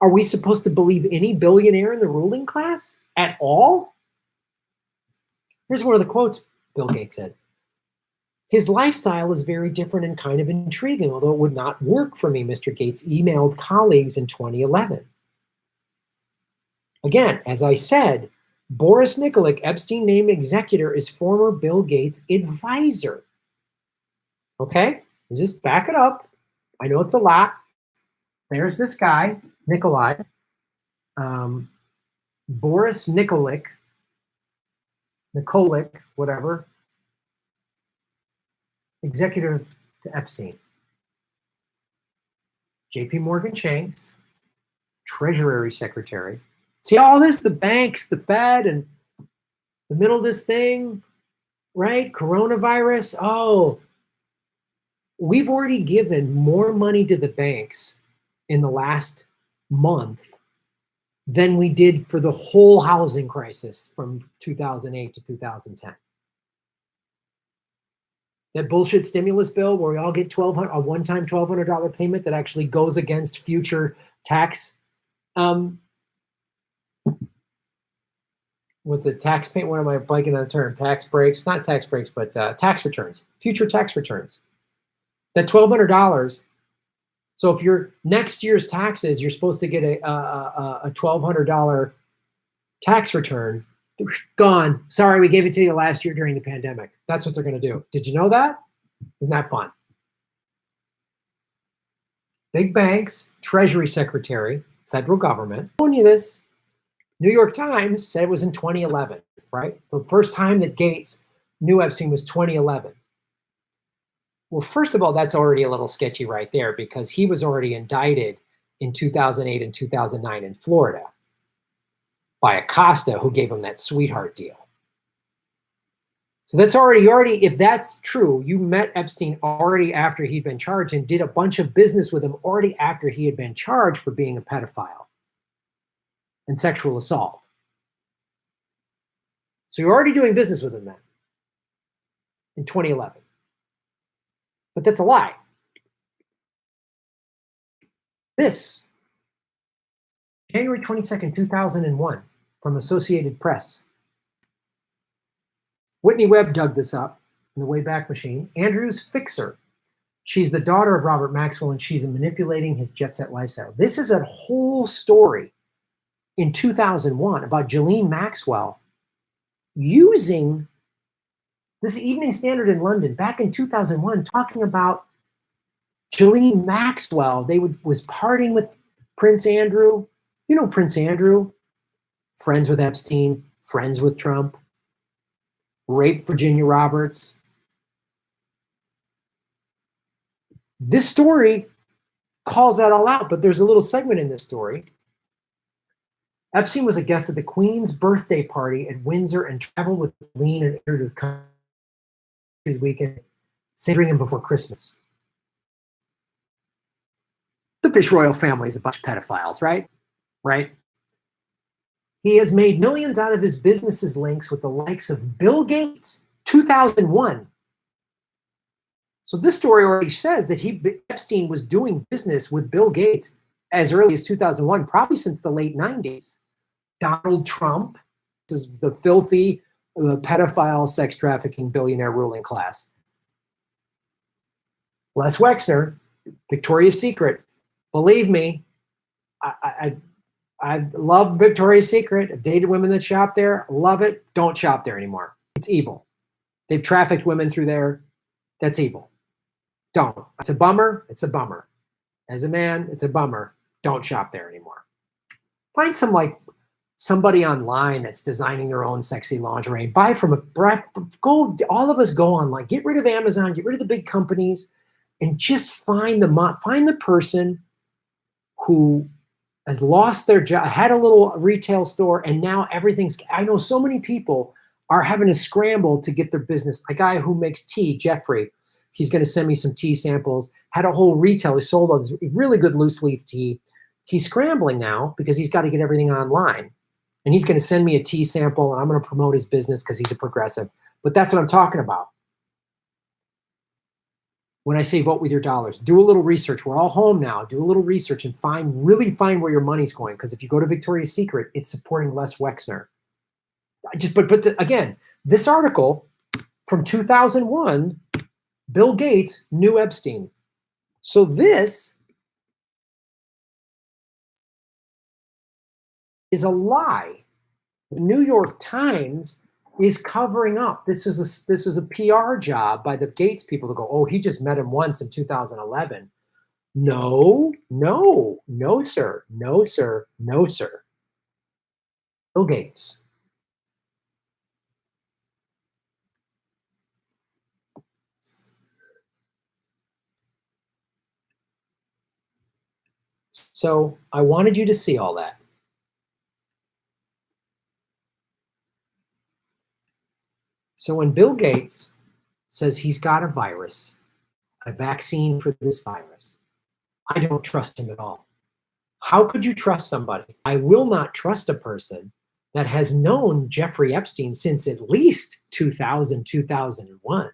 Are we supposed to believe any billionaire in the ruling class at all? Here's one of the quotes Bill Gates said. His lifestyle is very different and kind of intriguing, although it would not work for me, Mr. Gates emailed colleagues in 2011. Again, as I said, Boris Nikolic, Epstein named executor, is former Bill Gates advisor. Okay, just back it up. I know it's a lot. There's this guy, Nikolai, Boris Nikolic, whatever, executive to Epstein. JP Morgan Chase, Treasury Secretary. See all this, the banks, the Fed, and the middle of this thing, right? Coronavirus. Oh, we've already given more money to the banks in the last month than we did for the whole housing crisis from 2008 to 2010. That bullshit stimulus bill where we all get a one-time $1,200 payment that actually goes against future tax. What's it? Tax payment? What am I blanking on the term? Tax breaks? Not tax breaks, but tax returns. Future tax returns. That $1,200. So if your next year's taxes, you're supposed to get a $1,200 tax return. Gone. Sorry, we gave it to you last year during the pandemic. That's what they're going to do. Did you know that? Isn't that fun? Big banks, Treasury Secretary, federal government. I'm telling you this. New York Times said it was in 2011, right? The first time that Gates knew Epstein was 2011. Well, first of all, that's already a little sketchy right there because he was already indicted in 2008 and 2009 in Florida by Acosta, who gave him that sweetheart deal. So that's already, if that's true, you met Epstein already after he'd been charged and did a bunch of business with him already after he had been charged for being a pedophile and sexual assault. So you're already doing business with him then in 2011. But that's a lie. This, January 22nd, 2001, from Associated Press. Whitney Webb dug this up in the Wayback Machine. Andrew's fixer. She's the daughter of Robert Maxwell, and she's manipulating his jet set lifestyle. This is a whole story in 2001 about Ghislaine Maxwell using this Evening Standard in London back in 2001, talking about Ghislaine Maxwell. Was partying with Prince Andrew. You know Prince Andrew, friends with Epstein, friends with Trump, raped Virginia Roberts. This story calls that all out, but there's a little segment in this story. Epstein was a guest at the Queen's birthday party at Windsor and traveled with Ghislaine and Andrew to the country weekend, savoring him before Christmas. The British royal family is a bunch of pedophiles, right? Right? He has made millions out of his business's links with the likes of Bill Gates, 2001. So this story already says that Epstein was doing business with Bill Gates as early as 2001, probably since the late 90s. Donald Trump, this is the filthy, pedophile, sex trafficking billionaire ruling class. Les Wexner, Victoria's Secret. Believe me, I love Victoria's Secret. I've dated women that shop there. Love it. Don't shop there anymore. It's evil. They've trafficked women through there. That's evil. Don't. It's a bummer. It's a bummer. As a man, it's a bummer. Don't shop there anymore. Find some like somebody online that's designing their own sexy lingerie. Buy from go. All of us go online. Get rid of Amazon. Get rid of the big companies, and just find the person who has lost their job, had a little retail store, and now everything's. I know so many people are having to scramble to get their business. A guy who makes tea, Jeffrey, he's going to send me some tea samples. Had a whole retail. He sold all this really good loose leaf tea. He's scrambling now because he's got to get everything online. And he's going to send me a tea sample, and I'm going to promote his business because he's a progressive. But that's what I'm talking about. When I say vote with your dollars, do a little research. We're all home now. Do a little research and really find where your money's going. Because if you go to Victoria's Secret, it's supporting Les Wexner. Again, this article from 2001, Bill Gates knew Epstein. So this is a lie. The New York Times is covering up. This is a PR job by the Gates people to go, oh, he just met him once in 2011. No, sir. Bill Gates. So I wanted you to see all that. So when Bill Gates says he's got a virus, a vaccine for this virus, I don't trust him at all. How could you trust somebody? I will not trust a person that has known Jeffrey Epstein since at least 2000, 2001,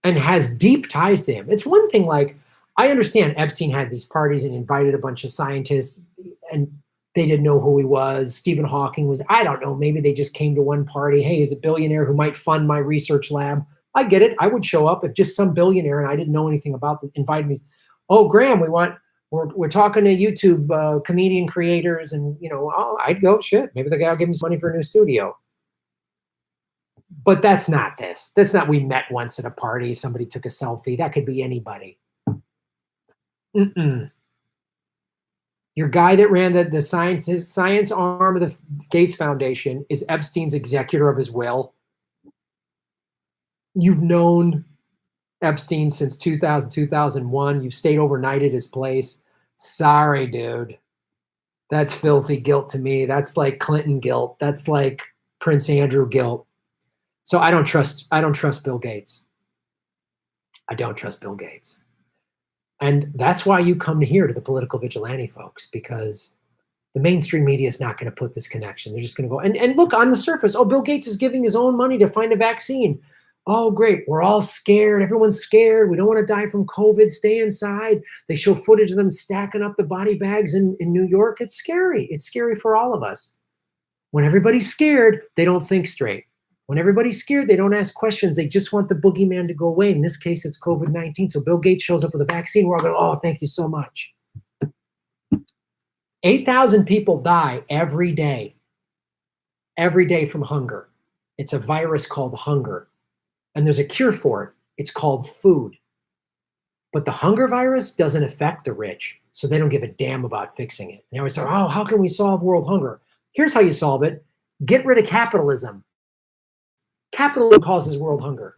and has deep ties to him. It's one thing, like, I understand Epstein had these parties and invited a bunch of scientists, and they didn't know who he was. Stephen Hawking was, I don't know, maybe they just came to one party. Hey, he's a billionaire who might fund my research lab. I get it. I would show up if just some billionaire and I didn't know anything about it invited me. Oh, Graham, we're talking to YouTube comedian creators, and I'd go, shit, maybe the guy will give me some money for a new studio. But that's not this. That's not we met once at a party, somebody took a selfie. That could be anybody. Your guy that ran the science arm of the Gates Foundation is Epstein's executor of his will. You've known Epstein since 2000, 2001. You've stayed overnight at his place. Sorry, dude. That's filthy guilt to me. That's like Clinton guilt. That's like Prince Andrew guilt. So I don't trust Bill Gates. I don't trust Bill Gates. And that's why you come here to the Political Vigilante, folks, because the mainstream media is not going to put this connection. They're just going to go, and look, on the surface, oh, Bill Gates is giving his own money to find a vaccine. Oh, great. We're all scared. Everyone's scared. We don't want to die from COVID. Stay inside. They show footage of them stacking up the body bags in New York. It's scary. It's scary for all of us. When everybody's scared, they don't think straight. When everybody's scared, they don't ask questions. They just want the boogeyman to go away. In this case, it's COVID-19. So Bill Gates shows up with a vaccine. We're all going, oh, thank you so much. 8,000 people die every day from hunger. It's a virus called hunger. And there's a cure for it. It's called food. But the hunger virus doesn't affect the rich. So they don't give a damn about fixing it. They always say, oh, how can we solve world hunger? Here's how you solve it. Get rid of capitalism. Capitalism causes world hunger.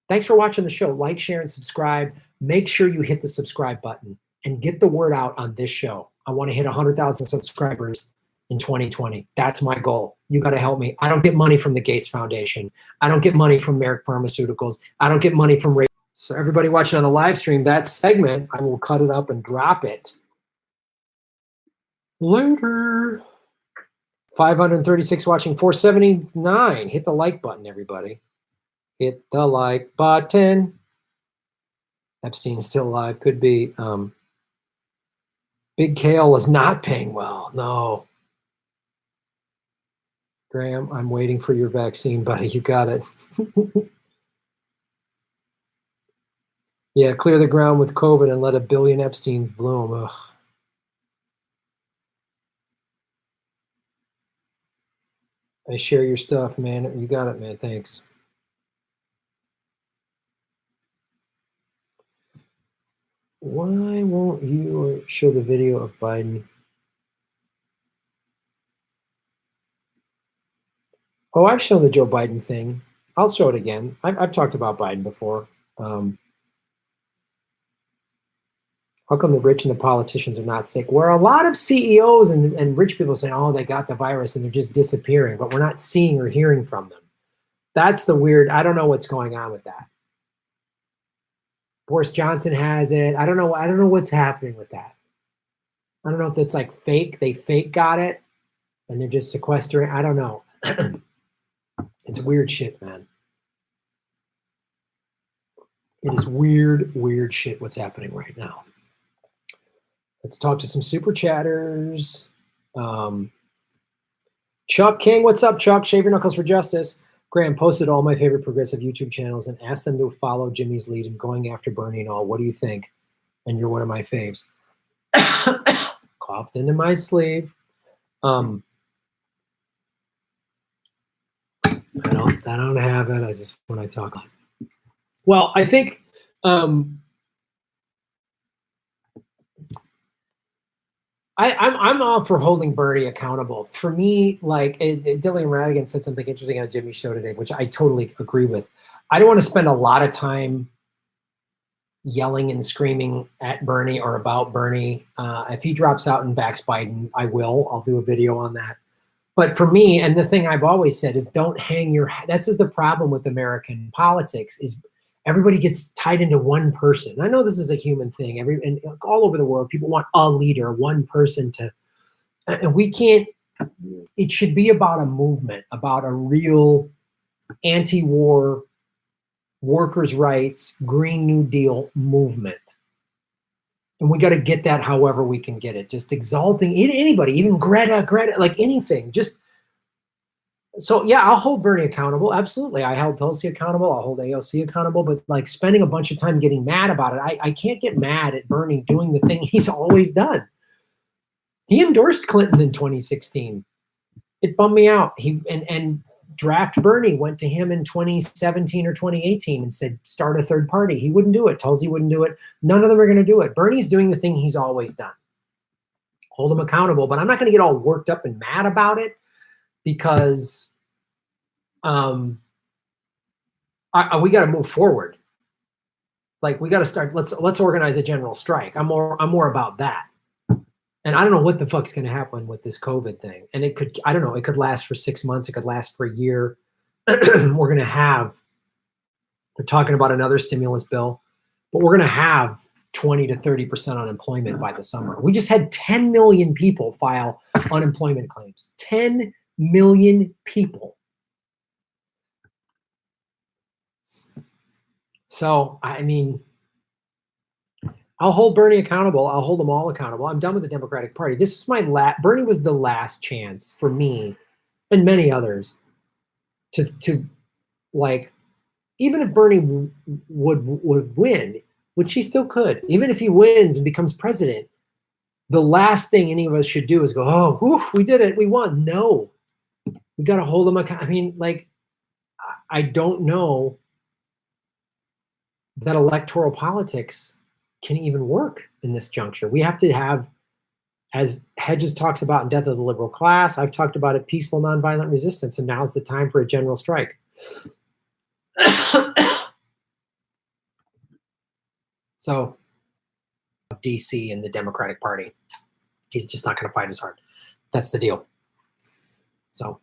Thanks for watching the show. Like, share, and subscribe. Make sure you hit the subscribe button and get the word out on this show. I want to hit 100,000 subscribers in 2020. That's my goal. You got to help me. I don't get money from the Gates Foundation. I don't get money from Merrick Pharmaceuticals. I don't get money from radio. So everybody watching on the live stream, that segment, I will cut it up and drop it later. 536 watching, 479. Hit the like button, everybody. Hit the like button. Epstein is still alive. Could be. Big Kale is not paying well. No. Graham, I'm waiting for your vaccine, buddy. You got it. Yeah, clear the ground with COVID and let a billion Epsteins bloom. Ugh. I share your stuff, man. You got it, man. Thanks. Why won't you show the video of Biden? Oh, I've shown the Joe Biden thing. I'll show it again. I've talked about Biden before. How come the rich and the politicians are not sick? Where a lot of CEOs and rich people say, oh, they got the virus and they're just disappearing, but we're not seeing or hearing from them. That's the weird, I don't know what's going on with that. Boris Johnson has it. I don't know what's happening with that. I don't know if it's like fake. They fake got it and they're just sequestering. I don't know. It's weird shit, man. It is weird, weird shit what's happening right now. Let's talk to some super chatters. Chuck King, what's up, Chuck? Shave your knuckles for justice. Graham posted all my favorite progressive YouTube channels and asked them to follow Jimmy's lead in going after Bernie and all. What do you think? And you're one of my faves. Coughed into my sleeve. I don't have it. I just when I talk. Well, I think I'm all for holding Bernie accountable. For me, like Dillian Radigan said something interesting on Jimmy's show today, which I totally agree with. I don't want to spend a lot of time yelling and screaming at Bernie or about Bernie. If he drops out and backs Biden, I will. I'll do a video on that. But for me, and the thing I've always said is don't hang your hat. This is the problem with American politics is everybody gets tied into one person. I know this is a human thing. And all over the world, people want a leader, one person to, and we can't, it should be about a movement, about a real anti-war, workers' rights, Green New Deal movement. And we got to get that however we can get it. Just exalting anybody, even Greta, like anything. Just so yeah, I'll hold Bernie accountable. Absolutely. I held Tulsi accountable. I'll hold AOC accountable. But like spending a bunch of time getting mad about it, I can't get mad at Bernie doing the thing he's always done. He endorsed Clinton in 2016. It bummed me out. And Draft Bernie went to him in 2017 or 2018 and said, start a third party. He wouldn't do it. Tulsi wouldn't do it. None of them are going to do it. Bernie's doing the thing he's always done. Hold him accountable, but I'm not going to get all worked up and mad about it because we got to move forward. Like we got to start. Let's organize a general strike. I'm more about that. And I don't know what the fuck's going to happen with this COVID thing. And it could, I don't know, it could last for 6 months. It could last for a year. We're going to have, they're talking about another stimulus bill, but we're going to have 20 to 30% unemployment by the summer. We just had 10 million people file unemployment claims. 10 million people. So, I mean, I'll hold Bernie accountable. I'll hold them all accountable. I'm done with the Democratic Party. This is my Bernie was the last chance for me and many others to like, even if Bernie would win, which he still could, even if he wins and becomes president, the last thing any of us should do is go, oh, whew, we did it. We won. No, we got to hold them accountable. I mean, like, I don't know that electoral politics can even work in this juncture. We have to have, as Hedges talks about in Death of the Liberal Class, I've talked about it, peaceful nonviolent resistance, and now's the time for a general strike. So, DC and the Democratic Party, he's just not going to fight as hard. That's the deal. So,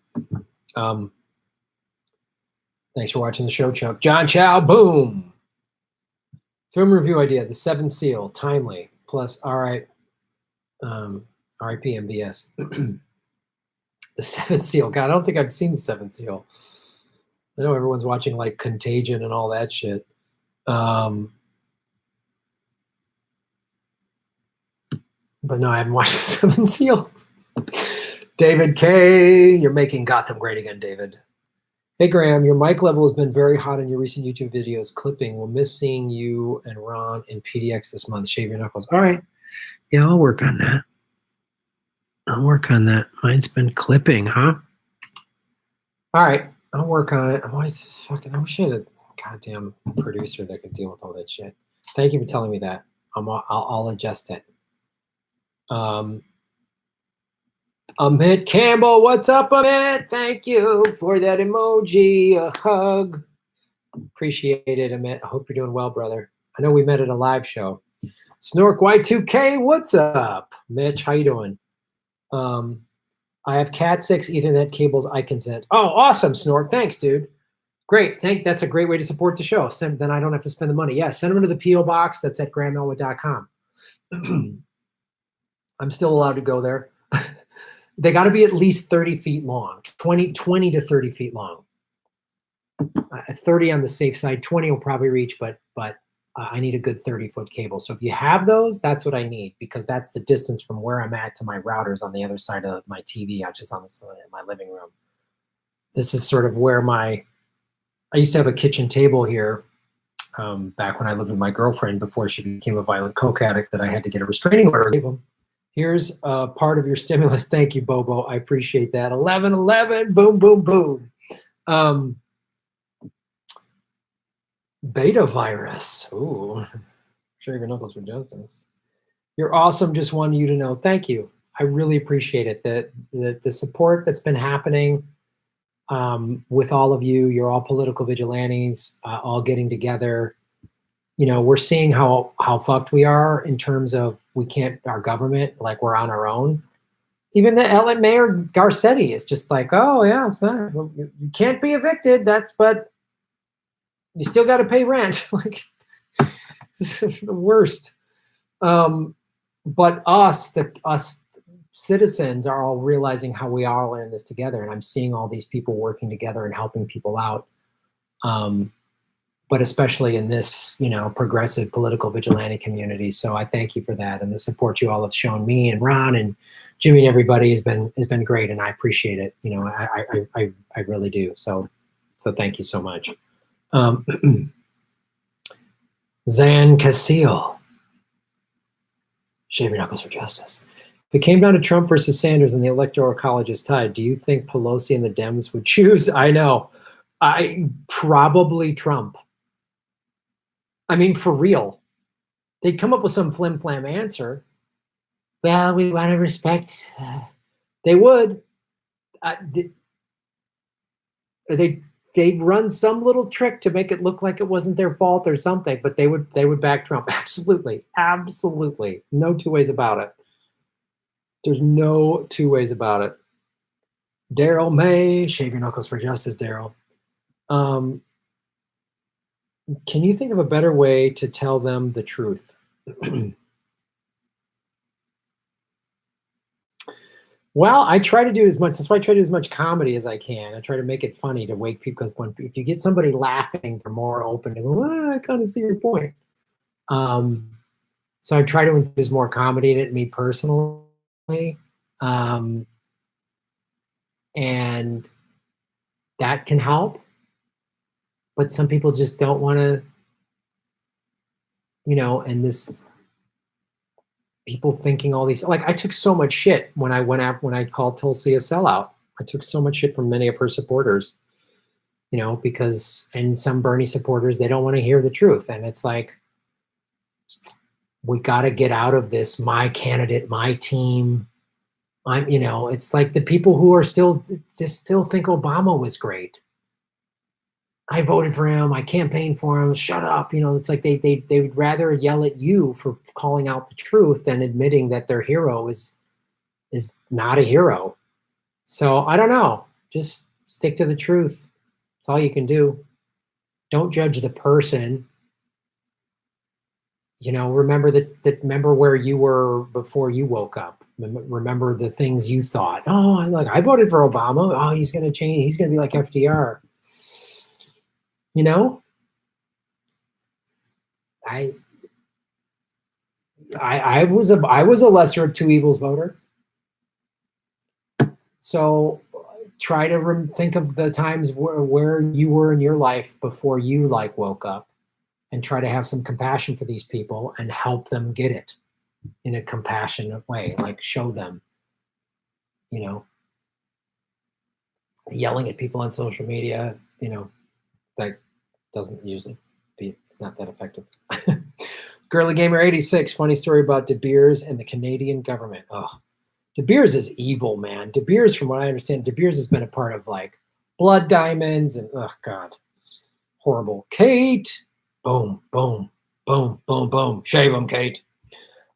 thanks for watching the show, Chuck. John Chow, boom. Film review idea, The Seventh Seal, timely, plus RIP MVS. The Seventh Seal. God, I don't think I've seen The Seventh Seal. I know everyone's watching like Contagion and all that shit. But no, I haven't watched The Seventh Seal. David K, you're making Gotham great again, David. Hey, Graham, your mic level has been very hot in your recent YouTube videos. Clipping. We'll miss seeing you and Ron in PDX this month. Shave your knuckles. All right. Yeah, I'll work on that. I'll work on that. Mine's been clipping, huh? All right, I'll work on it. Why is this fucking? I wish I had a goddamn producer that could deal with all that shit. Thank you for telling me that. I'll adjust it. Amit Campbell, what's up, Amit? Thank you for that emoji, a hug. Appreciate it, Amit. I hope you're doing well, brother. I know we met at a live show. Snork Y2K, what's up? Mitch, how you doing? I have Cat 6 Ethernet cables I can send. Oh, awesome, Snork. Thanks, dude. Great. That's a great way to support the show. Then I don't have to spend the money. Yeah, send them to the P.O. box. That's at grahamelwood.com. I'm still allowed to go there. They got to be at least 30 feet long, 20 to 30 feet long. 30 on the safe side, 20 will probably reach, but I need a good 30-foot cable. So if you have those, that's what I need, because that's the distance from where I'm at to my routers on the other side of my TV, just on my living room. This is sort of where I used to have a kitchen table here back when I lived with my girlfriend before she became a violent coke addict that I had to get a restraining order. Here's part of your stimulus. Thank you, Bobo. I appreciate that. 11/11. Boom, boom, boom. Beta virus. Ooh. Shave your knuckles for justice. You're awesome. Just wanted you to know. Thank you. I really appreciate it. The support that's been happening with all of you. You're all political vigilantes, all getting together. We're seeing how fucked we are in terms of our government, like we're on our own. Even the LA Mayor Garcetti is just like, oh yeah, it's fine. You can't be evicted. But you still got to pay rent. Like the worst. But us citizens are all realizing how we are all in this together, and I'm seeing all these people working together and helping people out. But especially in this, progressive political vigilante community. So I thank you for that, and the support you all have shown me and Ron and Jimmy and everybody has been great, and I appreciate it. I really do. So thank you so much. Zan Casil. Shave your knuckles for justice. If it came down to Trump versus Sanders and the Electoral College is tied, do you think Pelosi and the Dems would choose? I know. Probably Trump. I mean, for real. They'd come up with some flim-flam answer. Well, we want to respect. They would. They'd run some little trick to make it look like it wasn't their fault or something, but they would back Trump. Absolutely. Absolutely. No two ways about it. There's no two ways about it. Daryl May, shave your knuckles for justice, Daryl. Can you think of a better way to tell them the truth? Well, I try to do as much. That's why I try to do as much comedy as I can. I try to make it funny to wake people, because if you get somebody laughing, they're more open to go, I kind of see your point. So I try to infuse more comedy in it, me personally. And that can help. But some people just don't want to, and this people thinking all these, like I took so much shit when I called Tulsi a sellout. I took so much shit from many of her supporters, because, and some Bernie supporters, they don't want to hear the truth. And it's like, we got to get out of this, my candidate, my team. It's like the people who are still think Obama was great. I voted for him. I campaigned for him. Shut up. It's like they would rather yell at you for calling out the truth than admitting that their hero is not a hero. So I don't know. Just stick to the truth. That's all you can do. Don't judge the person. Remember where you were before you woke up. Remember the things you thought. Oh, I voted for Obama. Oh, he's going to change. He's going to be like FDR. I was a lesser of two evils voter. So try to think of the times where you were in your life before you woke up, and try to have some compassion for these people and help them get it in a compassionate way, like show them, yelling at people on social media, you know, that doesn't usually it's not that effective. Girly Gamer 86, funny story about De Beers and the Canadian government. Oh, De Beers is evil, man. De Beers, from what I understand, De Beers has been a part of like Blood Diamonds and oh god, horrible. Kate, boom, boom, boom, boom, boom. Shave them, Kate.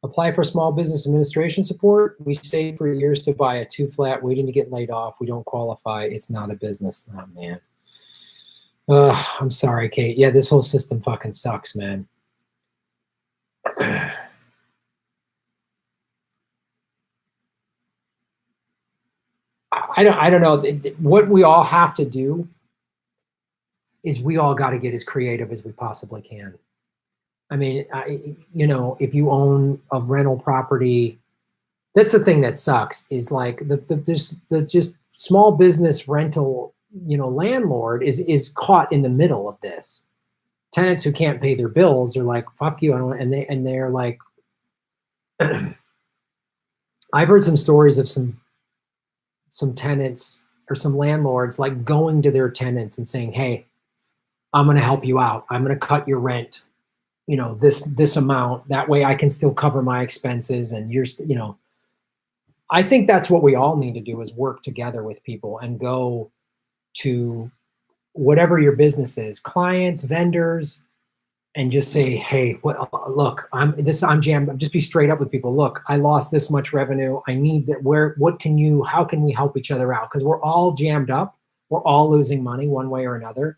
Apply for small business administration support. We stayed for years to buy a 2-flat, waiting to get laid off. We don't qualify. It's not a business. Oh, man. I'm sorry, Kate. Yeah, this whole system fucking sucks, man. I don't know. What we all have to do is we all got to get as creative as we possibly can. I mean, you know, if you own a rental property, that's the thing that sucks is like the just small business rental, you know, landlord is caught in the middle of this. Tenants who can't pay their bills are like, fuck you. And they're like, I've heard some stories of some tenants or some landlords like going to their tenants and saying, hey, I'm going to help you out. I'm going to cut your rent, you know, this amount. That way I can still cover my expenses. And you're, you know, I think that's what we all need to do is work together with people and go to whatever your business is, clients, vendors, and just say, hey, look, I'm jammed. Just be straight up with people. Look, I lost this much revenue. I need that. How can we help each other out? Because we're all jammed up. We're all losing money one way or another,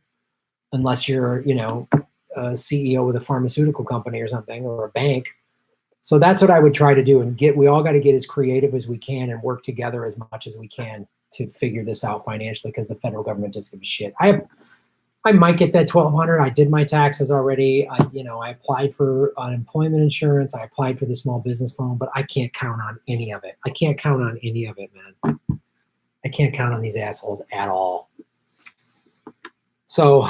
unless you're, you know, a CEO with a pharmaceutical company or something, or a bank. So that's what I would try to do. And we all got to get as creative as we can and work together as much as we can to figure this out financially, because the federal government doesn't give a shit. I might get that $1,200. I did my taxes already. I applied for unemployment insurance. I applied for the small business loan, but I can't count on any of it. I can't count on any of it, man. I can't count on these assholes at all. So,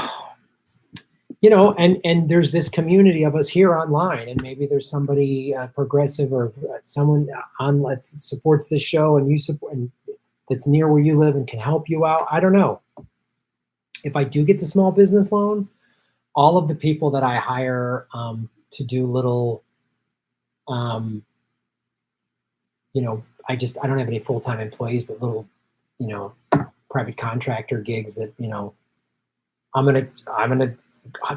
you know, and there's this community of us here online, and maybe there's somebody progressive or someone on that supports this show and you support, and that's near where you live and can help you out. I don't know. If I do get the small business loan, all of the people that I hire to do little, you know, I don't have any full-time employees, but little, you know, private contractor gigs that, you know, I'm gonna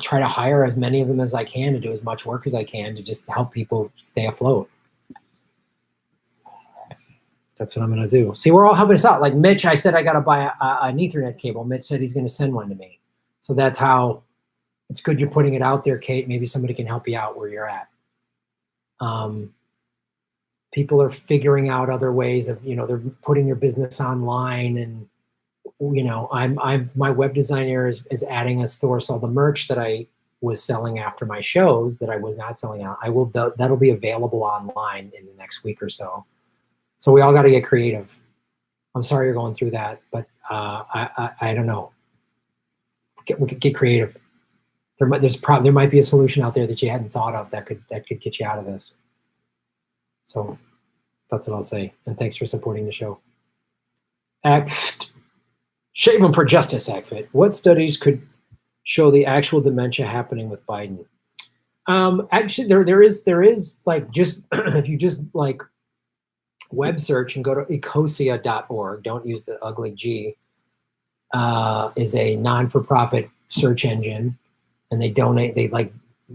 try to hire as many of them as I can to do as much work as I can to just help people stay afloat. That's what I'm going to do. See, we're all helping us out. Like Mitch, I said I got to buy an Ethernet cable. Mitch said he's going to send one to me. So that's how it's good you're putting it out there, Kate. Maybe somebody can help you out where you're at. People are figuring out other ways of, you know, they're putting their business online, and, you know, my web designer is adding a store. So the merch that I was selling after my shows that I was not selling out, that'll be available online in the next week or so. So we all got to get creative. I'm sorry you're going through that, but I don't know. We could get creative. There might be a solution out there that you hadn't thought of that could get you out of this. So that's what I'll say. And thanks for supporting the show. Shave them for justice, Agfit. What studies could show the actual dementia happening with Biden? Actually, there is like, just if you just like web search and go to ecosia.org, don't use the ugly G, is a non-for-profit search engine, and they like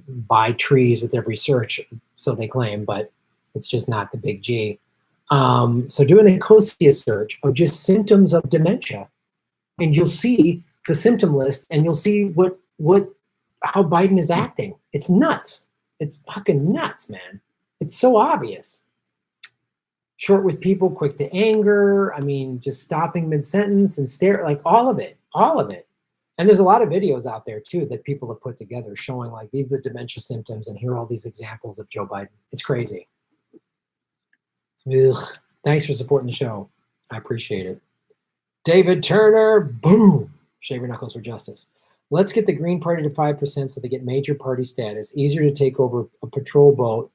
buy trees with every search, so they claim, but it's just not the big G. So do an Ecosia search of just symptoms of dementia, and you'll see the symptom list, and you'll see how Biden is acting. It's nuts. It's fucking nuts, man. It's so obvious. Short with people, quick to anger. I mean, just stopping mid-sentence and stare, like all of it. And there's a lot of videos out there too that people have put together showing like, these are the dementia symptoms, and here are all these examples of Joe Biden. It's crazy. Ugh. Thanks for supporting the show. I appreciate it. David Turner, boom. Shave your knuckles for justice. Let's get the Green Party to 5% so they get major party status. Easier to take over a patrol boat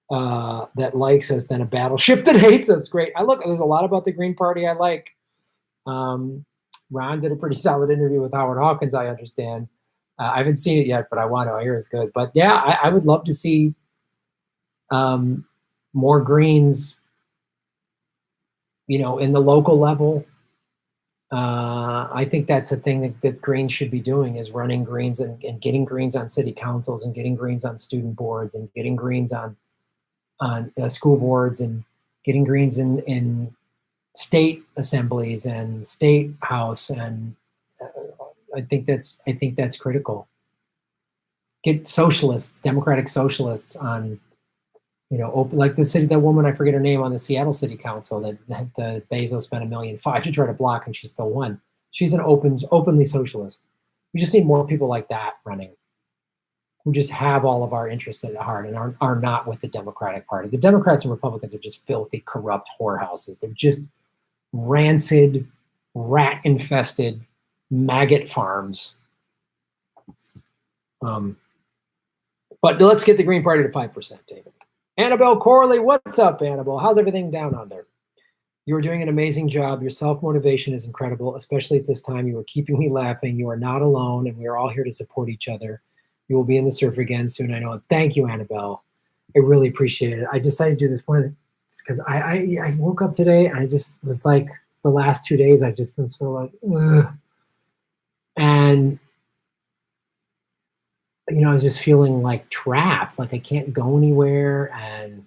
that likes us than a battleship that hates us. Great. There's a lot about the Green Party I like. Ron did a pretty solid interview with Howard Hawkins, I understand. I haven't seen it yet, but I want to. I hear it's good. But yeah, I would love to see more Greens, in the local level. I think that's a thing that Greens should be doing, is running Greens and getting Greens on city councils and getting Greens on student boards and getting Greens on school boards and getting Greens in state assemblies and state house. And I think that's critical. Get socialists, democratic socialists on, open, like that woman, I forget her name, on the Seattle City Council that Bezos spent $1.5 million to try to block, and she still won. She's an openly socialist. We just need more people like that running, who just have all of our interests at heart and are not with the Democratic Party. The Democrats and Republicans are just filthy, corrupt whorehouses. They're just rancid, rat-infested maggot farms. But let's get the Green Party to 5%, David. Annabelle Corley, what's up, Annabelle? How's everything down under? You are doing an amazing job. Your self-motivation is incredible, especially at this time. You are keeping me laughing. You are not alone, and we are all here to support each other. You will be in the surf again soon, I know. Thank you, Annabelle. I really appreciate it. I decided to do this one because I woke up today, and I just was like, the last 2 days, I've just been sort of like, ugh. And I was just feeling like trapped, like I can't go anywhere. And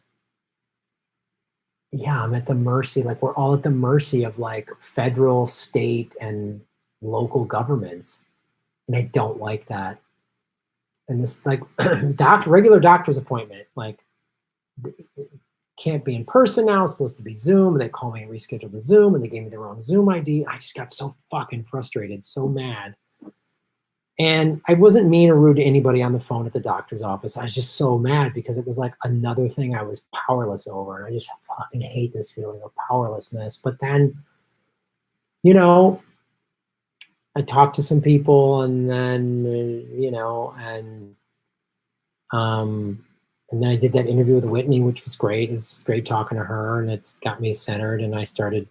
yeah, I'm at the mercy, like we're all at the mercy of like federal, state, and local governments. And I don't like that. And this like regular doctor's appointment, like can't be in person now, it's supposed to be Zoom. And they call me and reschedule the Zoom, and they gave me the wrong Zoom ID. I just got so fucking frustrated, so mad. And I wasn't mean or rude to anybody on the phone at the doctor's office. I was just so mad because it was like another thing I was powerless over. And I just fucking hate this feeling of powerlessness. But then, I talked to some people, and then, and then I did that interview with Whitney, which was great. It's great talking to her, and it's got me centered. And I started,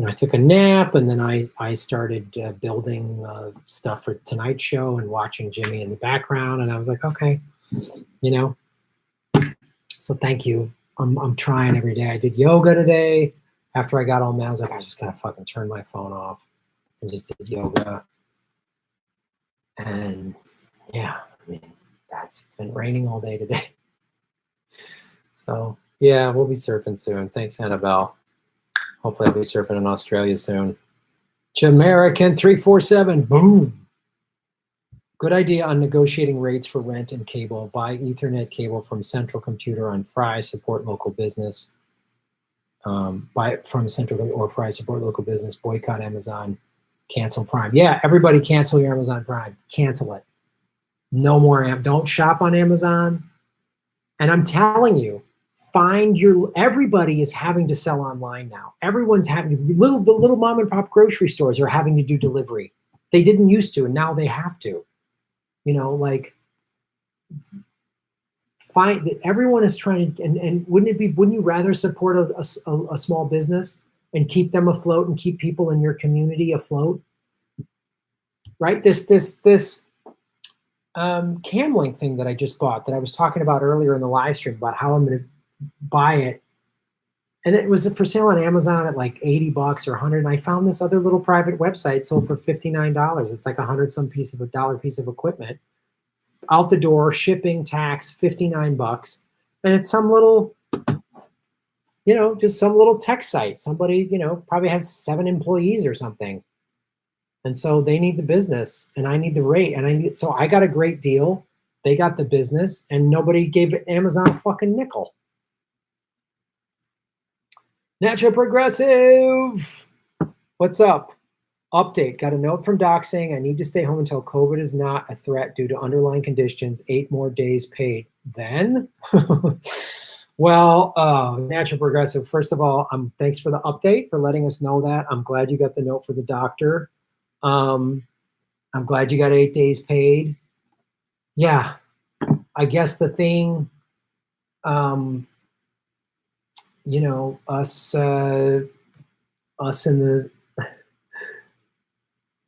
I took a nap, and then I started building stuff for Tonight Show and watching Jimmy in the background. And I was like, okay, so thank you. I'm trying every day. I did yoga today. After I got all mad, I was like, I just gotta fucking turn my phone off, and just did yoga. And yeah, it's been raining all day today. So yeah, we'll be surfing soon. Thanks, Annabelle. Hopefully I'll be surfing in Australia soon. Jamerican 347, boom. Good idea on negotiating rates for rent and cable. Buy Ethernet cable from Central Computer on Fry, support local business. Buy it from Central or Fry, support local business, boycott Amazon, cancel Prime. Yeah, everybody cancel your Amazon Prime. Cancel it. No more, don't shop on Amazon. And I'm telling you, everybody is having to sell online now. Everyone's having to, the little mom and pop grocery stores are having to do delivery. They didn't used to, and now they have to. Like everyone is trying to, and wouldn't you rather support a small business and keep them afloat and keep people in your community afloat? Right? This Camlink thing that I just bought, that I was talking about earlier in the live stream about how I'm going to buy it, and it was for sale on Amazon at like $80 or $100. And I found this other little private website sold for $59. It's like $100-some piece of equipment, out the door, shipping, tax, $59, and it's some little, just some little tech site. Somebody, probably has 7 employees or something, and so they need the business, and I need the rate, and so I got a great deal. They got the business, and nobody gave Amazon a fucking nickel. Natural Progressive, what's up? Update, got a note from Doc saying I need to stay home until COVID is not a threat due to underlying conditions, 8 more days paid. Then? Well, Natural Progressive, first of all, thanks for the update, for letting us know that. I'm glad you got the note for the doctor. I'm glad you got 8 days paid. Yeah, I guess the thing, us in the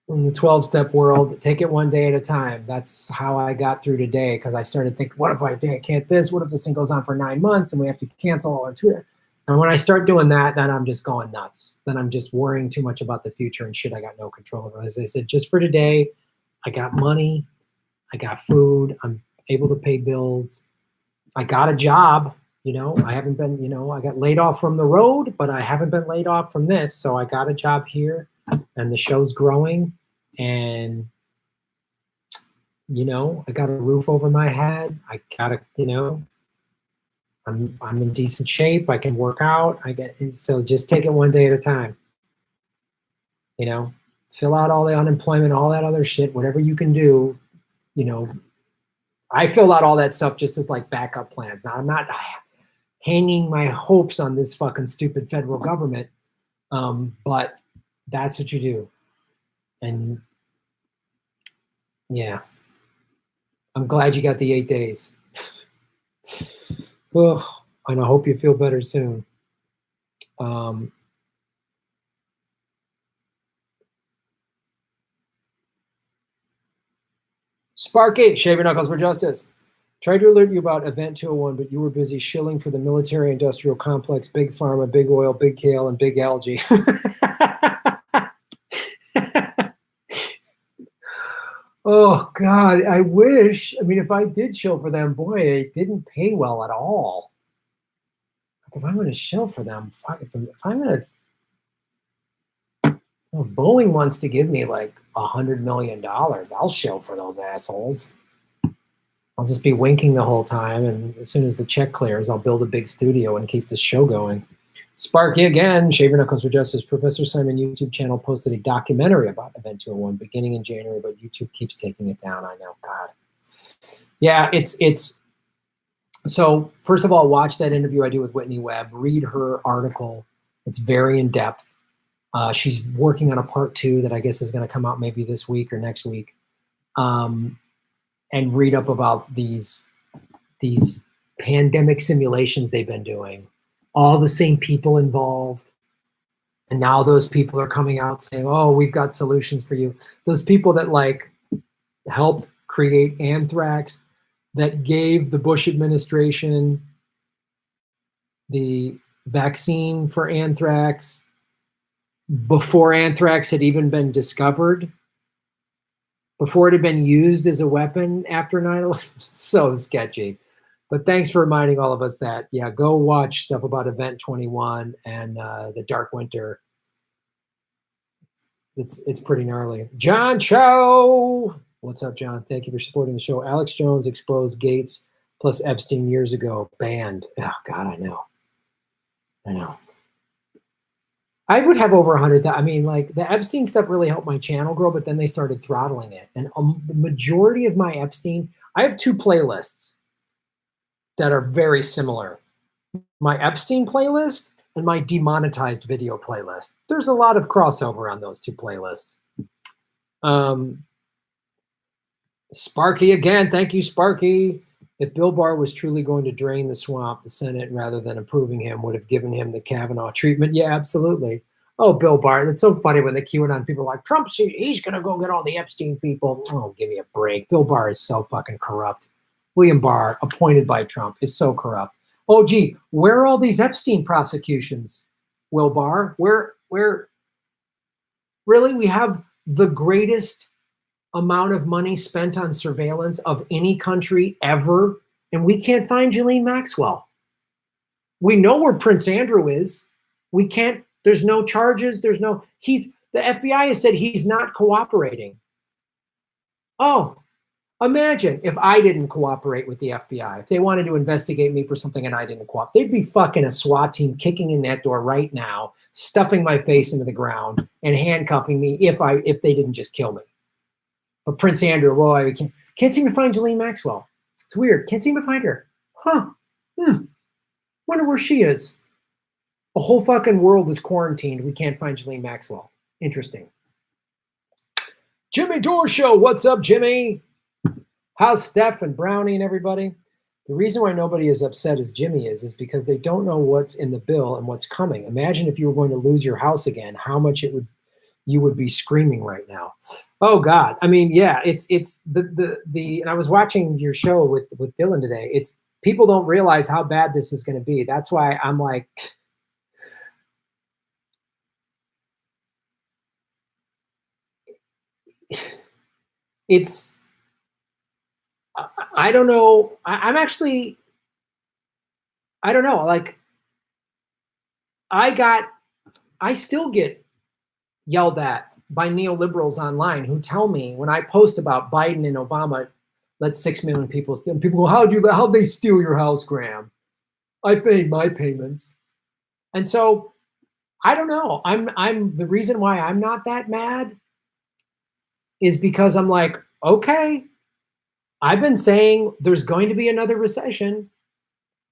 in the 12-step world, take it one day at a time. That's how I got through today, because I started thinking, what if I can't this? What if this thing goes on for 9 months and we have to cancel all our tour? And when I start doing that, then I'm just going nuts. Then I'm just worrying too much about the future and shit I got no control over. As I said, just for today, I got money, I got food, I'm able to pay bills. I got a job, I haven't been, I got laid off from the road, but I haven't been laid off from this. So I got a job here and the show's growing and, I got a roof over my head. I got a, I'm in decent shape. I can work out. So just take it one day at a time. Fill out all the unemployment, all that other shit, whatever you can do. I fill out all that stuff just as like backup plans. Now I'm not hanging my hopes on this fucking stupid federal government, but that's what you do. And yeah, I'm glad you got the 8 days. Oh, and I hope you feel better soon. Sparky, Shaving Knuckles for Justice. Tried to alert you about Event 201, but you were busy shilling for the military-industrial complex, big pharma, big oil, big kale, and big algae. Oh, God, I wish. I mean, if I did shill for them, boy, it didn't pay well at all. Like, if I'm going to shill for them, if I'm going to... Well, Boeing wants to give me like $100 million. I'll shill for those assholes. I'll just be winking the whole time, and as soon as the check clears, I'll build a big studio and keep this show going. Sparky again, Shaver Knuckles for Justice. Professor Simon YouTube channel posted a documentary about Event 201 beginning in January, but YouTube keeps taking it down. I know, God. Yeah, it's. So first of all, watch that interview I do with Whitney Webb. Read her article. It's very in depth. She's working on a part 2 that I guess is going to come out maybe this week or next week. And read up about these pandemic simulations they've been doing. All the same people involved. And now those people are coming out saying, oh, we've got solutions for you. Those people that like helped create anthrax, that gave the Bush administration the vaccine for anthrax before anthrax had even been discovered, before it had been used as a weapon after 9/11. So sketchy. But thanks for reminding all of us that. Yeah, go watch stuff about Event 21 and the Dark Winter. It's pretty gnarly. John Cho! What's up, John? Thank you for supporting the show. Alex Jones exposed Gates plus Epstein years ago. Banned. Oh, God, I know. I would have over 100,000. I mean, like, the Epstein stuff really helped my channel grow, but then they started throttling it. And the majority of my Epstein, I have 2 playlists that are very similar. My Epstein playlist and my demonetized video playlist. There's a lot of crossover on those 2 playlists. Sparky again. Thank you, Sparky. If Bill Barr was truly going to drain the swamp, the Senate, rather than approving him, would have given him the Kavanaugh treatment. Yeah, absolutely. Oh, Bill Barr. That's so funny when the QAnon people are like, Trump, he's going to go get all the Epstein people. Oh, give me a break. Bill Barr is so fucking corrupt. William Barr, appointed by Trump, is so corrupt. Oh, gee, where are all these Epstein prosecutions, Will Barr? Where, really? We have the greatest amount of money spent on surveillance of any country ever, and we can't find Ghislaine Maxwell. We know where Prince Andrew is. We can't, there's no charges, the FBI has said he's not cooperating. Oh, imagine if I didn't cooperate with the FBI. If they wanted to investigate me for something and I didn't cooperate, they'd be fucking a SWAT team kicking in that door right now, stuffing my face into the ground and handcuffing me if they didn't just kill me. But Prince Andrew, boy, we can't seem to find Ghislaine Maxwell. It's weird. Can't seem to find her. Huh. Wonder where she is. The whole fucking world is quarantined. We can't find Ghislaine Maxwell. Interesting. Jimmy Dore Show. What's up, Jimmy? How's Steph and Brownie and everybody? The reason why nobody is upset as Jimmy is because they don't know what's in the bill and what's coming. Imagine if you were going to lose your house again, how much it would you would be screaming right now. Oh God. I mean, yeah, it's the and I was watching your show with Dylan today. It's people don't realize how bad this is going to be. That's why I'm like, it's, I don't know. I'm actually, I don't know. Like I still get yelled at by neoliberals online who tell me when I post about Biden and Obama, let 6 million people steal. People go, how'd they steal your house, Graham? I paid my payments. And so I don't know. I'm the reason why I'm not that mad is because I'm like, okay, I've been saying there's going to be another recession.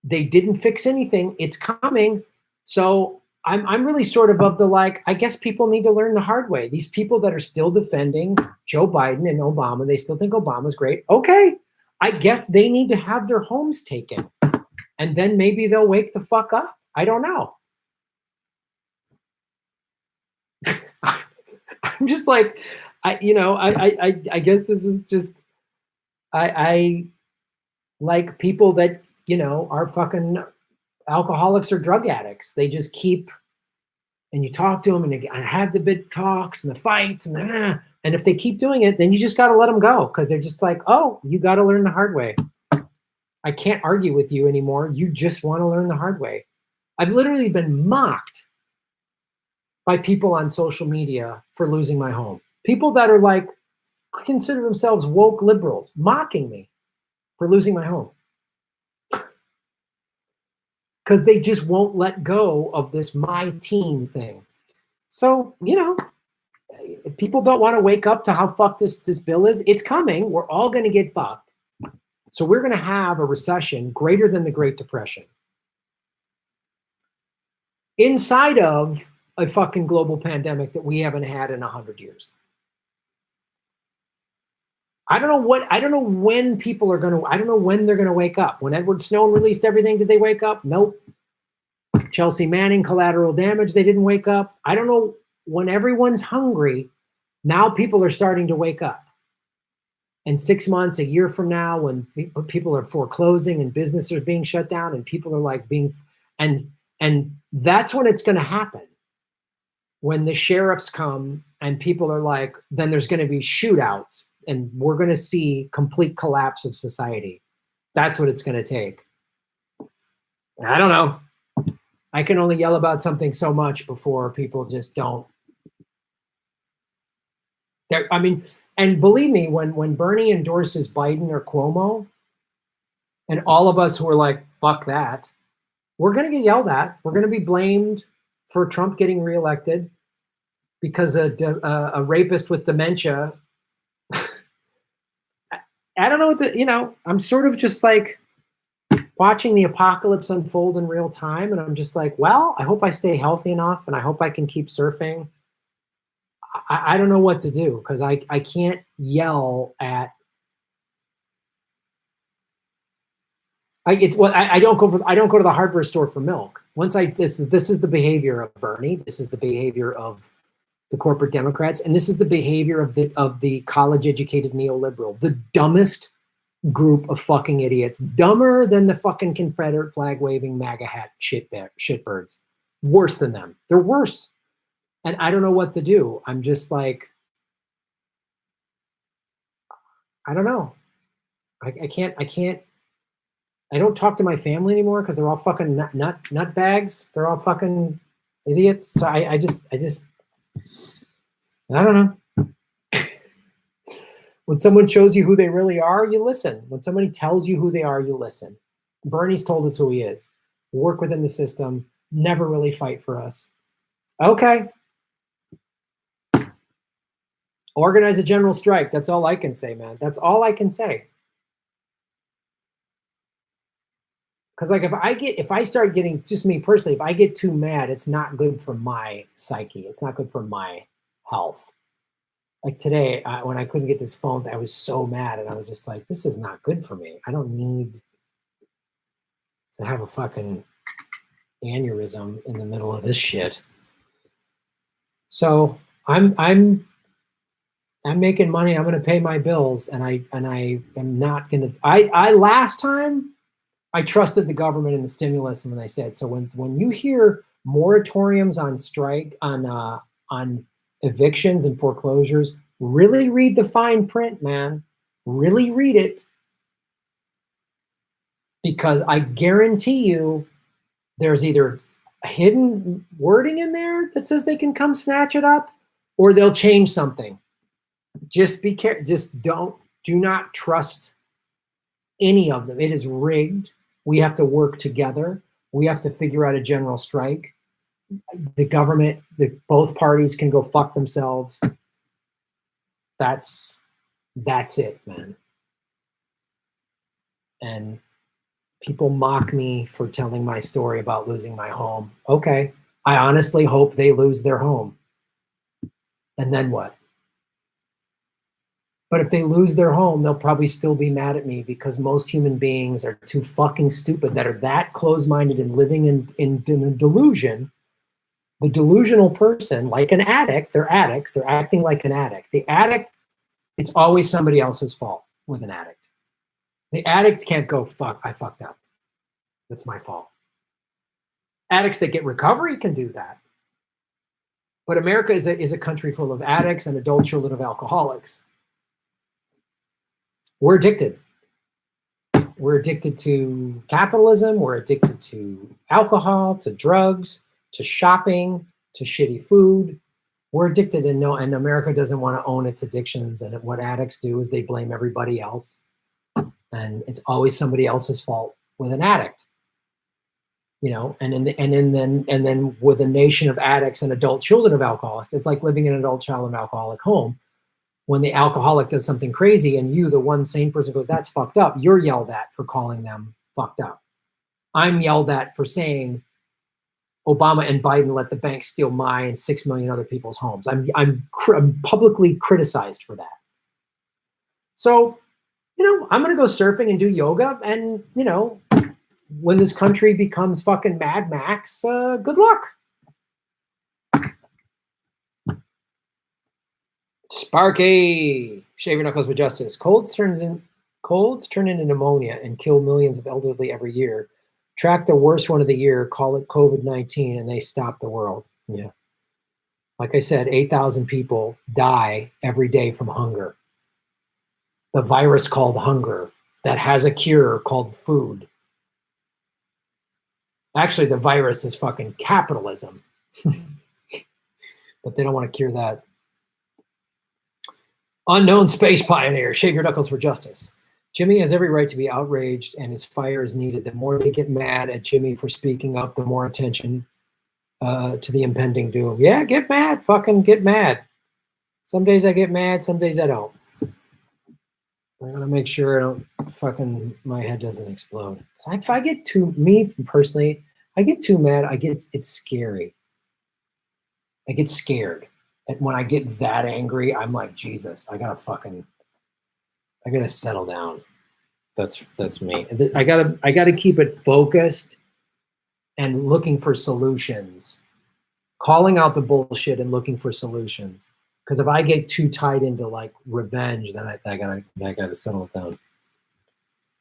They didn't fix anything. It's coming. So I'm really sort of the like, I guess people need to learn the hard way. These people that are still defending Joe Biden and Obama, they still think Obama's great. Okay, I guess they need to have their homes taken. And then maybe they'll wake the fuck up. I don't know. I'm just like, I guess this is just, I like people that, are fucking alcoholics or drug addicts. They just keep, and you talk to them and they have the big talks and the fights and if they keep doing it, then you just got to let them go. Cause they're just like, oh, you got to learn the hard way. I can't argue with you anymore. You just want to learn the hard way. I've literally been mocked by people on social media for losing my home. People that are like, consider themselves woke liberals, mocking me for losing my home. Because they just won't let go of this my team thing. So, if people don't want to wake up to how fucked this bill is, it's coming. We're all going to get fucked. So we're going to have a recession greater than the Great Depression. Inside of a fucking global pandemic that we haven't had in 100 years. I don't know when people are going to, I don't know when they're going to wake up. When Edward Snowden released everything, did they wake up? Nope. Chelsea Manning, collateral damage, they didn't wake up. I don't know when everyone's hungry, now people are starting to wake up. And 6 months, a year from now, when people are foreclosing and businesses are being shut down and people are like and that's when it's going to happen. When the sheriffs come and people are like, then there's going to be shootouts and we're going to see complete collapse of society. That's what it's going to take. I don't know. I can only yell about something so much before people just don't. I mean, and believe me, when Bernie endorses Biden or Cuomo, and all of us who are like, fuck that, we're going to get yelled at. We're going to be blamed for Trump getting reelected because a rapist with dementia. I don't know what I'm sort of just like watching the apocalypse unfold in real time. And I'm just like, well, I hope I stay healthy enough and I hope I can keep surfing. I don't know what to do because I can't yell at. I don't go to the hardware store for milk. This is the behavior of Bernie. This is the behavior of the corporate Democrats, and this is the behavior of the college-educated neoliberal, the dumbest group of fucking idiots, dumber than the fucking Confederate flag-waving MAGA hat shitbirds. Worse than them. They're worse. And I don't know what to do. I'm just like, I don't know. I can't. I don't talk to my family anymore because they're all fucking nut bags. They're all fucking idiots. So I just, I don't know. When someone shows you who they really are, you listen. When somebody tells you who they are, you listen. Bernie's told us who he is. Work within the system. Never really fight for us. Okay. Organize a general strike. That's all I can say, man. That's all I can say. Because like if I start getting, just me personally, if I get too mad, it's not good for my psyche. It's not good for my health. Like today, when I couldn't get this phone, I was so mad, and I was just like, this is not good for me. I don't need to have a fucking aneurysm in the middle of this shit. So I'm making money. I'm going to pay my bills, and I am not going to. I last time I trusted the government and the stimulus, and when they said so. When you hear moratoriums on strike on evictions and foreclosures, really read the fine print, man. Really read it, because I guarantee you, there's either hidden wording in there that says they can come snatch it up, or they'll change something. Just be careful. Just do not trust any of them. It is rigged. We have to work together. We have to figure out a general strike. The government, both parties can go fuck themselves. That's it, man. And people mock me for telling my story about losing my home. Okay. I honestly hope they lose their home. And then what? But if they lose their home, they'll probably still be mad at me, because most human beings are too fucking stupid, that are that close-minded and living in a delusion. The delusional person, like an addict, they're addicts, they're acting like an addict. The addict, it's always somebody else's fault with an addict. The addict can't go, fuck, I fucked up. That's my fault. Addicts that get recovery can do that. But America is a country full of addicts and adult children of alcoholics. We're addicted. We're addicted to capitalism. We're addicted to alcohol, to drugs, to shopping, to shitty food. We're addicted, and America doesn't want to own its addictions. And what addicts do is they blame everybody else. And it's always somebody else's fault with an addict. You know, and then with a nation of addicts and adult children of alcoholics, it's like living in an adult child of an alcoholic home. When the alcoholic does something crazy and you, the one sane person, goes, that's fucked up, you're yelled at for calling them fucked up. I'm yelled at for saying Obama and Biden let the bank steal my and 6 million other people's homes. I'm publicly criticized for that. So, you know, I'm going to go surfing and do yoga, and, you know, when this country becomes fucking Mad Max, good luck. Sparky, shave your knuckles with justice. Colds turn into pneumonia and kill millions of elderly every year. Track the worst one of the year, call it COVID-19, and they stop the world. Yeah. Like I said, 8,000 people die every day from hunger. The virus called hunger that has a cure called food. Actually, the virus is fucking capitalism. But they don't want to cure that. Unknown space pioneer, shave your knuckles for justice. Jimmy has every right to be outraged, and his fire is needed. The more they get mad at Jimmy for speaking up, the more attention to the impending doom. Yeah, get mad, fucking get mad. Some days I get mad, some days I don't. I gotta make sure I don't fucking, my head doesn't explode. If I get me personally, I get too mad, it's scary. I get scared. And when I get that angry, I'm like, Jesus, I gotta settle down. That's me. I gotta keep it focused and looking for solutions, calling out the bullshit and looking for solutions. Because if I get too tied into like revenge, then I gotta settle it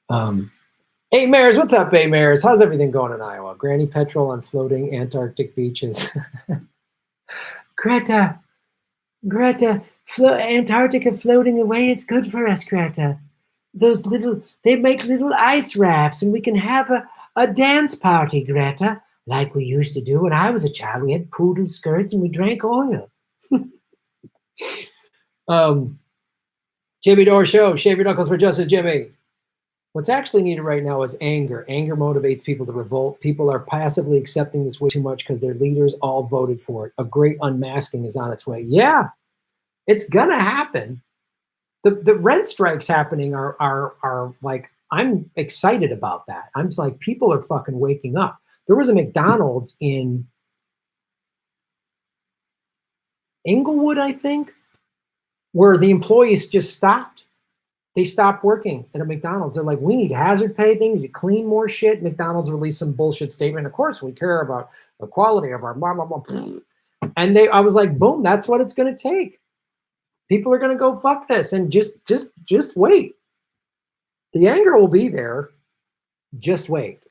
down. Hey Mares, what's up, hey Mares? How's everything going in Iowa? Granny petrol on floating Antarctic beaches. Greta, Antarctica floating away is good for us, Greta. They make little ice rafts, and we can have a dance party, Greta, like we used to do when I was a child. We had poodle skirts and we drank oil. Jimmy Dore Show, shave your knuckles for justice, Jimmy. What's actually needed right now is anger. Anger motivates people to revolt. People are passively accepting this way too much because their leaders all voted for it. A great unmasking is on its way. Yeah, it's gonna happen. The rent strikes happening are like, I'm excited about that. I'm just like, people are fucking waking up. There was a McDonald's in Inglewood, I think, where the employees just stopped. They stopped working at a McDonald's. They're like, we need hazard pay. They need to clean more shit. McDonald's released some bullshit statement. Of course, we care about the quality of our blah, blah, blah. And I was like, boom, that's what it's going to take. People are going to go, fuck this. And just wait. The anger will be there. Just wait.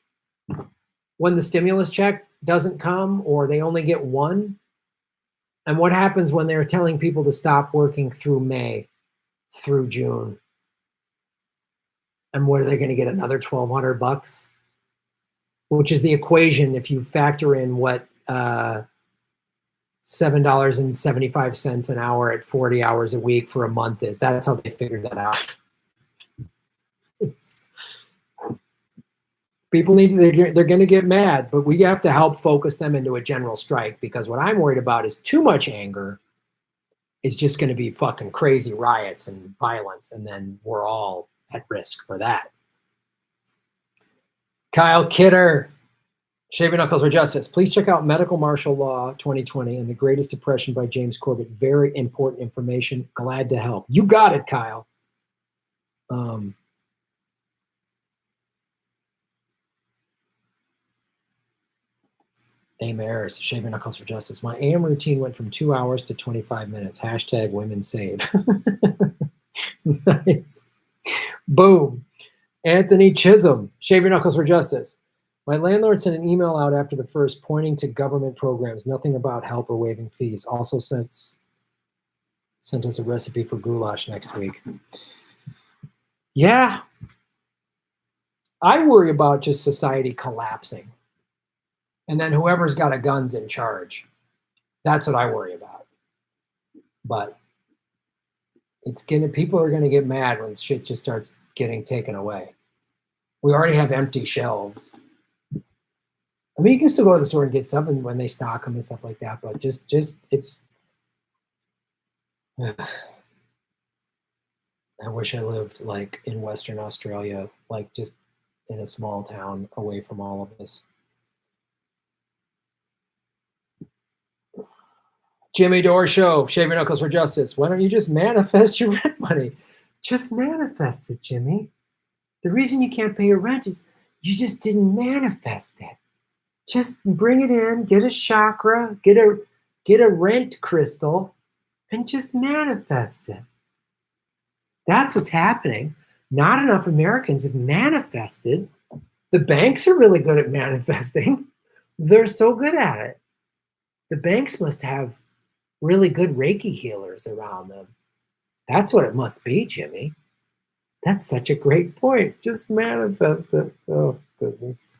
When the stimulus check doesn't come or they only get one, and what happens when they're telling people to stop working through May, through June? And what are they going to get, another $1,200? Which is the equation if you factor in what $7.75 an hour at 40 hours a week for a month is. That's how they figured that out. People they're going to get mad, but we have to help focus them into a general strike, because what I'm worried about is too much anger is just going to be fucking crazy riots and violence, and then we're all at risk for that. Kyle Kidder, Shaving Knuckles for Justice. Please check out Medical Martial Law 2020 and The Greatest Depression by James Corbett. Very important information. Glad to help. You got it, Kyle. Aim Ayers, Shaving Knuckles for Justice. My AM routine went from 2 hours to 25 minutes. Hashtag women save. Nice. Boom. Anthony Chisholm, Shaving Knuckles for Justice. My landlord sent an email out after the first pointing to government programs, nothing about help or waiving fees. Also sent us a recipe for goulash next week. Yeah. I worry about just society collapsing. And then whoever's got a gun's in charge. That's what I worry about. But people are gonna get mad when shit just starts getting taken away. We already have empty shelves. I mean, you can still go to the store and get something when they stock them and stuff like that, but just it's. I wish I lived like in Western Australia, like just in a small town away from all of this. Jimmy Dore Show, Shaving Knuckles for Justice. Why don't you just manifest your rent money? Just manifest it, Jimmy. The reason you can't pay your rent is you just didn't manifest it. Just bring it in, get a chakra, get a rent crystal, and just manifest it. That's what's happening. Not enough Americans have manifested. The banks are really good at manifesting. They're so good at it. The banks must have really good Reiki healers around them. That's what it must be, Jimmy. That's such a great point. Just manifest it. Oh, goodness.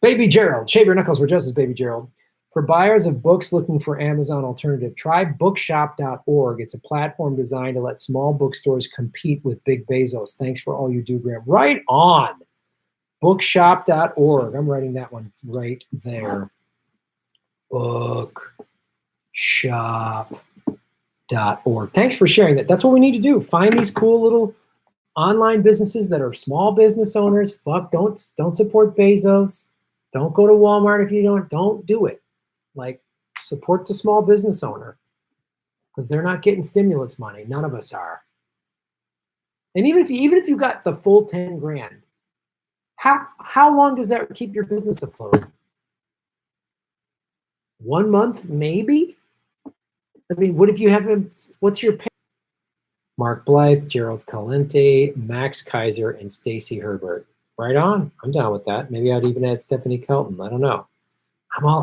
Baby Gerald, Shave Your Knuckles for Justice, Baby Gerald. For buyers of books looking for Amazon alternative, try bookshop.org. It's a platform designed to let small bookstores compete with Big Bezos. Thanks for all you do, Graham. Right on. Bookshop.org. I'm writing that one right there. Bookshop.org. Thanks for sharing that. That's what we need to do. Find these cool little online businesses that are small business owners. Fuck, don't support Bezos. Don't go to Walmart if you don't do it. Like, support the small business owner, because they're not getting stimulus money. None of us are. And even if you got the full 10 grand, how long does that keep your business afloat? 1 month, maybe? I mean, what if you haven't, what's your pay? Mark Blythe, Gerald Calente, Max Kaiser, and Stacy Herbert. Right on. I'm down with that. Maybe I'd even add Stephanie Kelton. I don't know.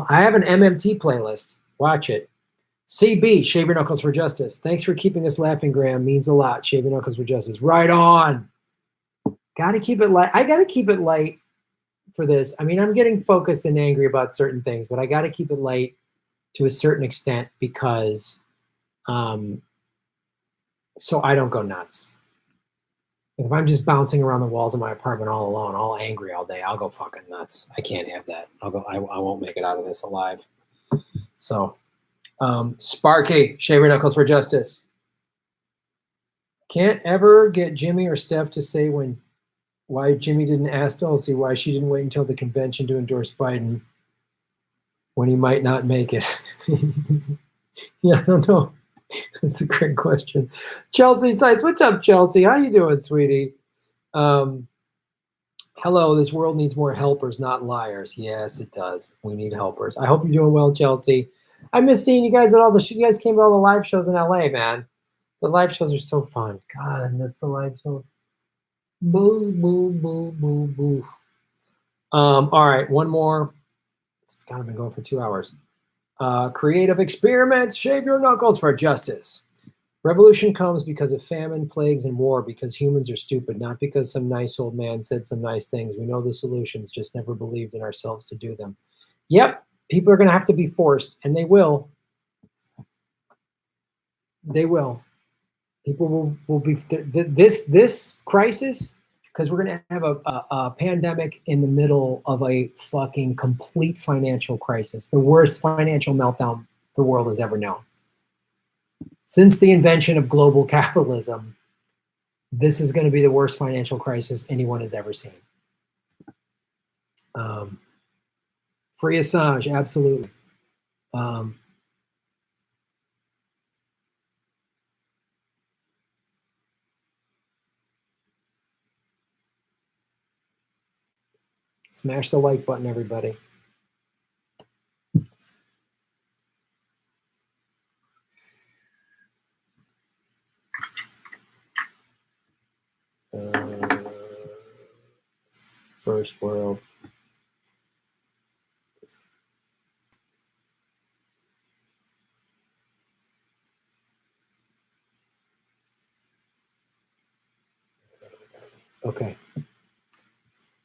I have an MMT playlist. Watch it. CB, Shave Your Knuckles for Justice. Thanks for keeping us laughing, Graham. Means a lot. Shave Your Knuckles for Justice. Right on. Got to keep it light. I got to keep it light for this. I mean, I'm getting focused and angry about certain things, but I got to keep it light to a certain extent because so I don't go nuts. If I'm just bouncing around the walls of my apartment all alone, all angry all day, I'll go fucking nuts. I can't have that. I won't make it out of this alive. So, Sparky, Shave Your Knuckles for Justice. Can't ever get Jimmy or Steph to say why Jimmy didn't ask Tulsi why she didn't wait until the convention to endorse Biden when he might not make it. Yeah, I don't know. That's a great question. Chelsea Sites, what's up, Chelsea? How you doing, sweetie? Hello, this world needs more helpers, not liars. Yes, it does. We need helpers. I hope you're doing well, Chelsea. I miss seeing you guys at all the you guys came to all the live shows in LA, man. The live shows are so fun. God, I miss the live shows. Boo, boo, boo, boo, boo. All right, one more. It's kind of been going for 2 hours. Creative experiments, shave your knuckles for justice. Revolution comes because of famine, plagues, and war, because humans are stupid, not because some nice old man said some nice things. We know the solutions, just never believed in ourselves to do them. Yep, people are going to have to be forced, and they will. They will. People will be, this crisis, because we're going to have a pandemic in the middle of a fucking complete financial crisis, the worst financial meltdown the world has ever known. Since the invention of global capitalism, this is going to be the worst financial crisis anyone has ever seen. Free Assange, absolutely. Smash the like button, everybody. First world. Okay.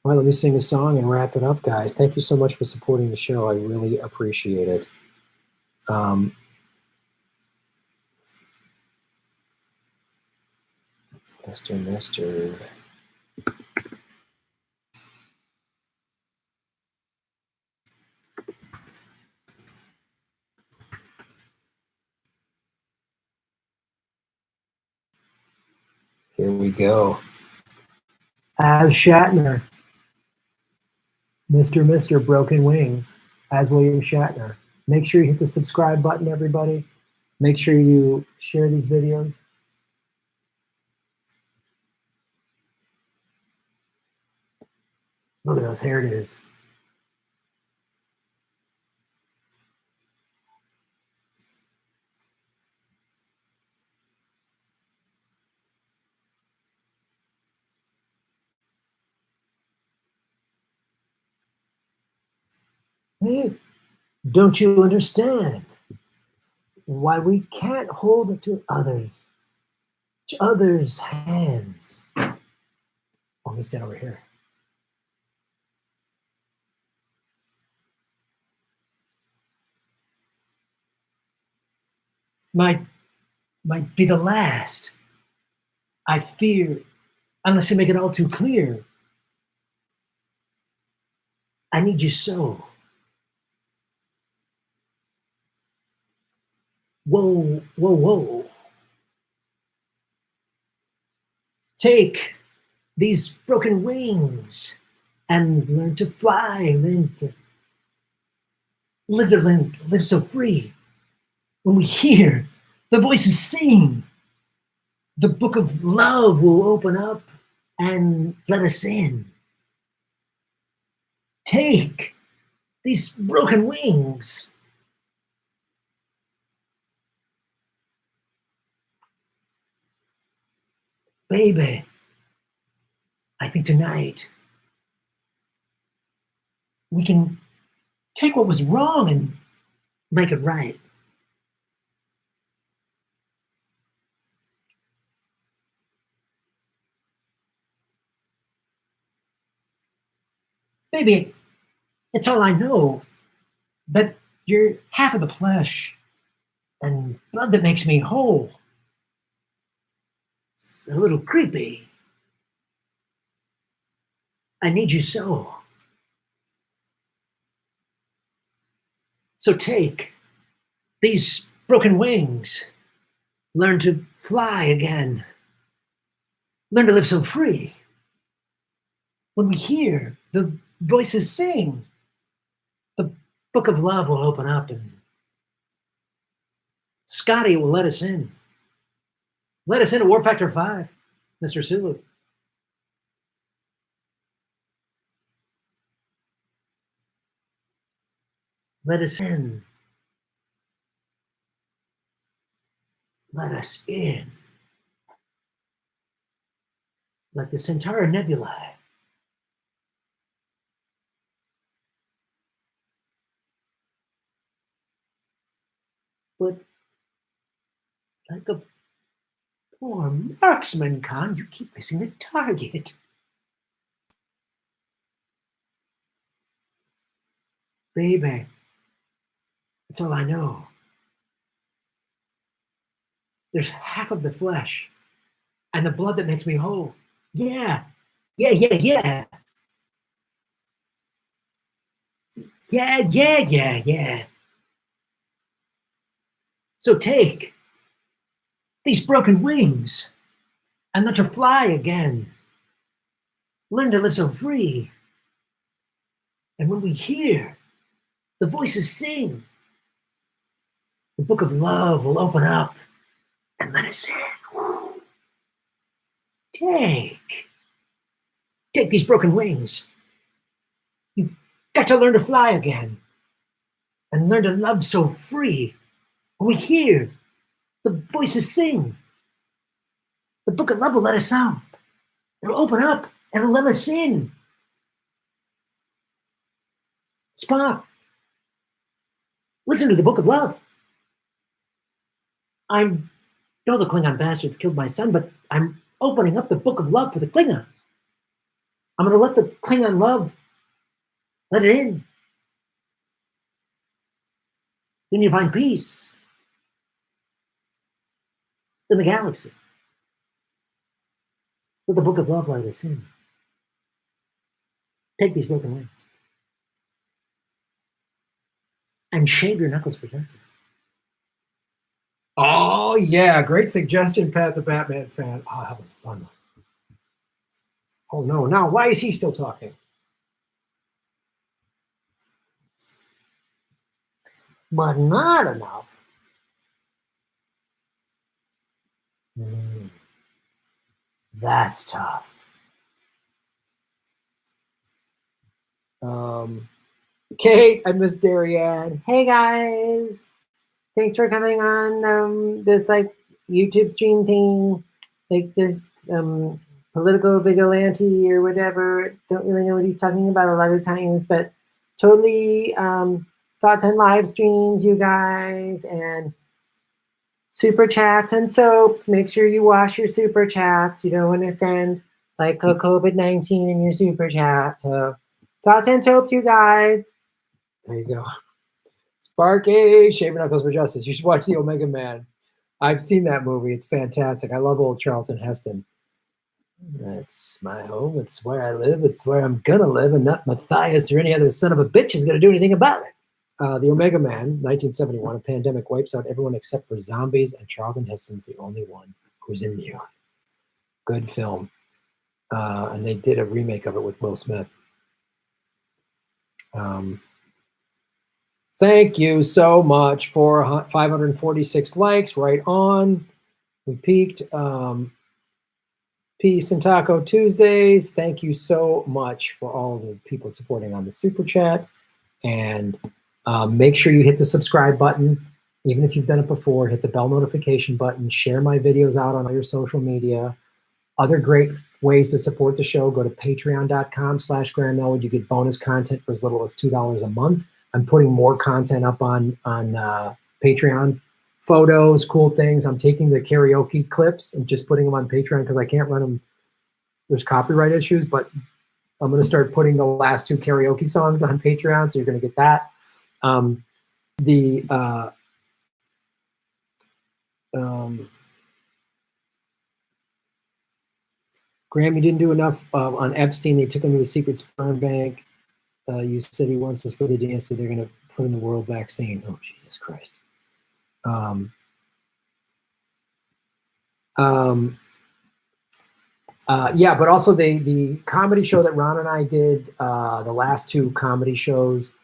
All right, let me sing a song and wrap it up, guys. Thank you so much for supporting the show. I really appreciate it. Mister. Here we go. As Shatner. Mr. Broken Wings. As William Shatner. Make sure you hit the subscribe button, everybody. Make sure you share these videos. Look at those. Here it is. Hey, don't you understand why we can't hold it to others' hands? Oh, let me stand over here. Might be the last. I fear, unless I make it all too clear. I need you so. Whoa, whoa, whoa. Take these broken wings and learn to fly, learn to live so free. When we hear the voices sing, the book of love will open up and let us in. Take these broken wings. Baby, I think tonight we can take what was wrong and make it right. Baby, it's all I know, but you're half of the flesh and blood that makes me whole. It's a little creepy. I need you so. So take these broken wings, learn to fly again, learn to live so free. When we hear the voices sing, the book of love will open up and Scotty will let us in. Let us in at War Factor 5, Mr. Sulu. Let us in. let us in. Like the Centaur Nebulae. But like a poor marksman, Khan, you keep missing the target. Baby, that's all I know. There's half of the flesh and the blood that makes me whole. Yeah. Yeah. Yeah. So take these broken wings and learn to fly again. Learn to live so free. And when we hear the voices sing, the book of love will open up and let us in. Take these broken wings. You've got to learn to fly again and learn to love so free. When we hear the voices sing, the book of love will let us out. It'll open up and it'll let us in. Spock, listen to the book of love. I know the Klingon bastards killed my son, but I'm opening up the book of love for the Klingons. I'm going to let the Klingon love let it in. Then you find peace in the galaxy. Let the book of love let us in. Take these broken wings and shave your knuckles for justice. Oh, yeah. Great suggestion, Pat the Batman fan. Oh, that was fun. Oh, no. Now, why is he still talking? But not enough. That's tough. Kate, I miss Darianne. Hey, guys. Thanks for coming on this like YouTube stream thing, like this political vigilante or whatever. Don't really know what he's talking about a lot of times, but totally thoughts on live streams, you guys, and super chats and soaps. Make sure you wash your super chats. You don't want to send like a COVID-19 in your super chat. So thoughts and soaps, you guys. There you go. Sparky, Shaving Knuckles for Justice. You should watch The Omega Man. I've seen that movie. It's fantastic. I love old Charlton Heston. It's my home. It's where I live. It's where I'm going to live, and not Matthias or any other son of a bitch is going to do anything about it. The Omega Man, 1971, a pandemic wipes out everyone except for zombies, and Charlton Heston's the only one who's immune. Good film. And they did a remake of it with Will Smith. Thank you so much for 546 likes. Right on. We peaked. Peace and Taco Tuesdays. Thank you so much for all the people supporting on the Super Chat. And make sure you hit the subscribe button. Even if you've done it before, hit the bell notification button. Share my videos out on all your social media. Other great ways to support the show, go to patreon.com/GrandMelwood. You get bonus content for as little as $2 a month. I'm putting more content up on Patreon. Photos, cool things. I'm taking the karaoke clips and just putting them on Patreon because I can't run them. There's copyright issues, but I'm going to start putting the last 2 karaoke songs on Patreon, so you're going to get that. Graham, you didn't do enough on Epstein. They took him to a secret sperm bank. You said he wants to split the DNA, so they're going to put in the world vaccine. Oh, Jesus Christ. Yeah, but also the comedy show that Ron and I did, the last 2 comedy shows,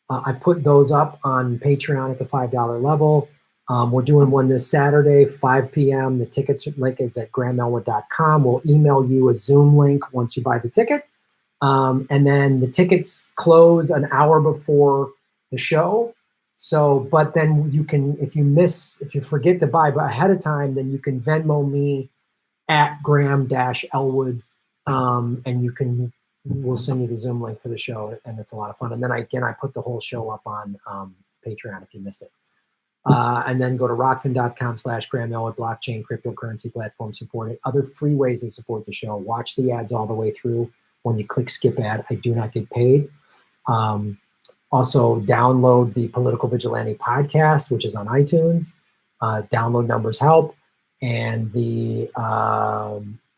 I put those up on Patreon at the $5 level. We're doing one this Saturday, 5 p.m. The tickets link is at grandmelwood.com. We'll email you a Zoom link once you buy the ticket. And then the tickets close an hour before the show. So, but then you can, if you forget to buy ahead of time, then you can Venmo me at Graham-Elwood, and we'll send you the Zoom link for the show, and it's a lot of fun. And then I put the whole show up on Patreon if you missed it. And then go to rockfin.com/Graham-Elwood, blockchain, cryptocurrency platform supported. Other free ways to support the show. Watch the ads all the way through. When you click skip ad, I do not get paid. Also, download the Political Vigilante podcast, which is on iTunes. Download numbers help. And the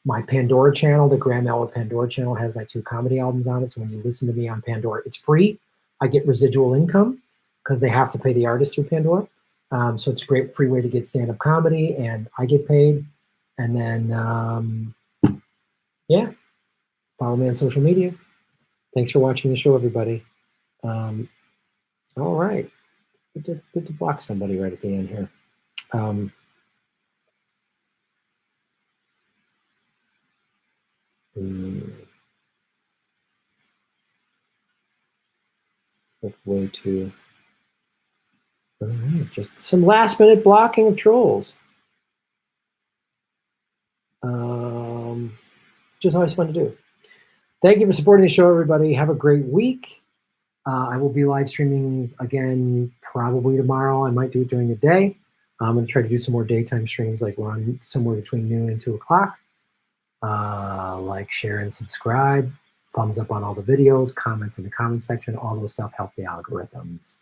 my Pandora channel, the Graham-Elwood Pandora channel, has my 2 comedy albums on it. So when you listen to me on Pandora, it's free. I get residual income because they have to pay the artist through Pandora. So it's a great free way to get stand-up comedy, and I get paid. And then, yeah, follow me on social media. Thanks for watching the show, everybody. All right. Good to block somebody right at the end here. Way too. All right, just some last-minute blocking of trolls. Just always fun to do. Thank you for supporting the show, everybody. Have a great week. I will be live streaming again probably tomorrow. I might do it during the day. I'm going to try to do some more daytime streams, like run somewhere between noon and 2 o'clock. Like, share, and subscribe. Thumbs up on all the videos, comments in the comment section. All those stuff help the algorithms.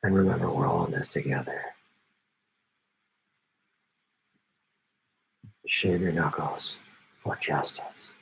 And remember, we're all in this together. Shave your knuckles for justice.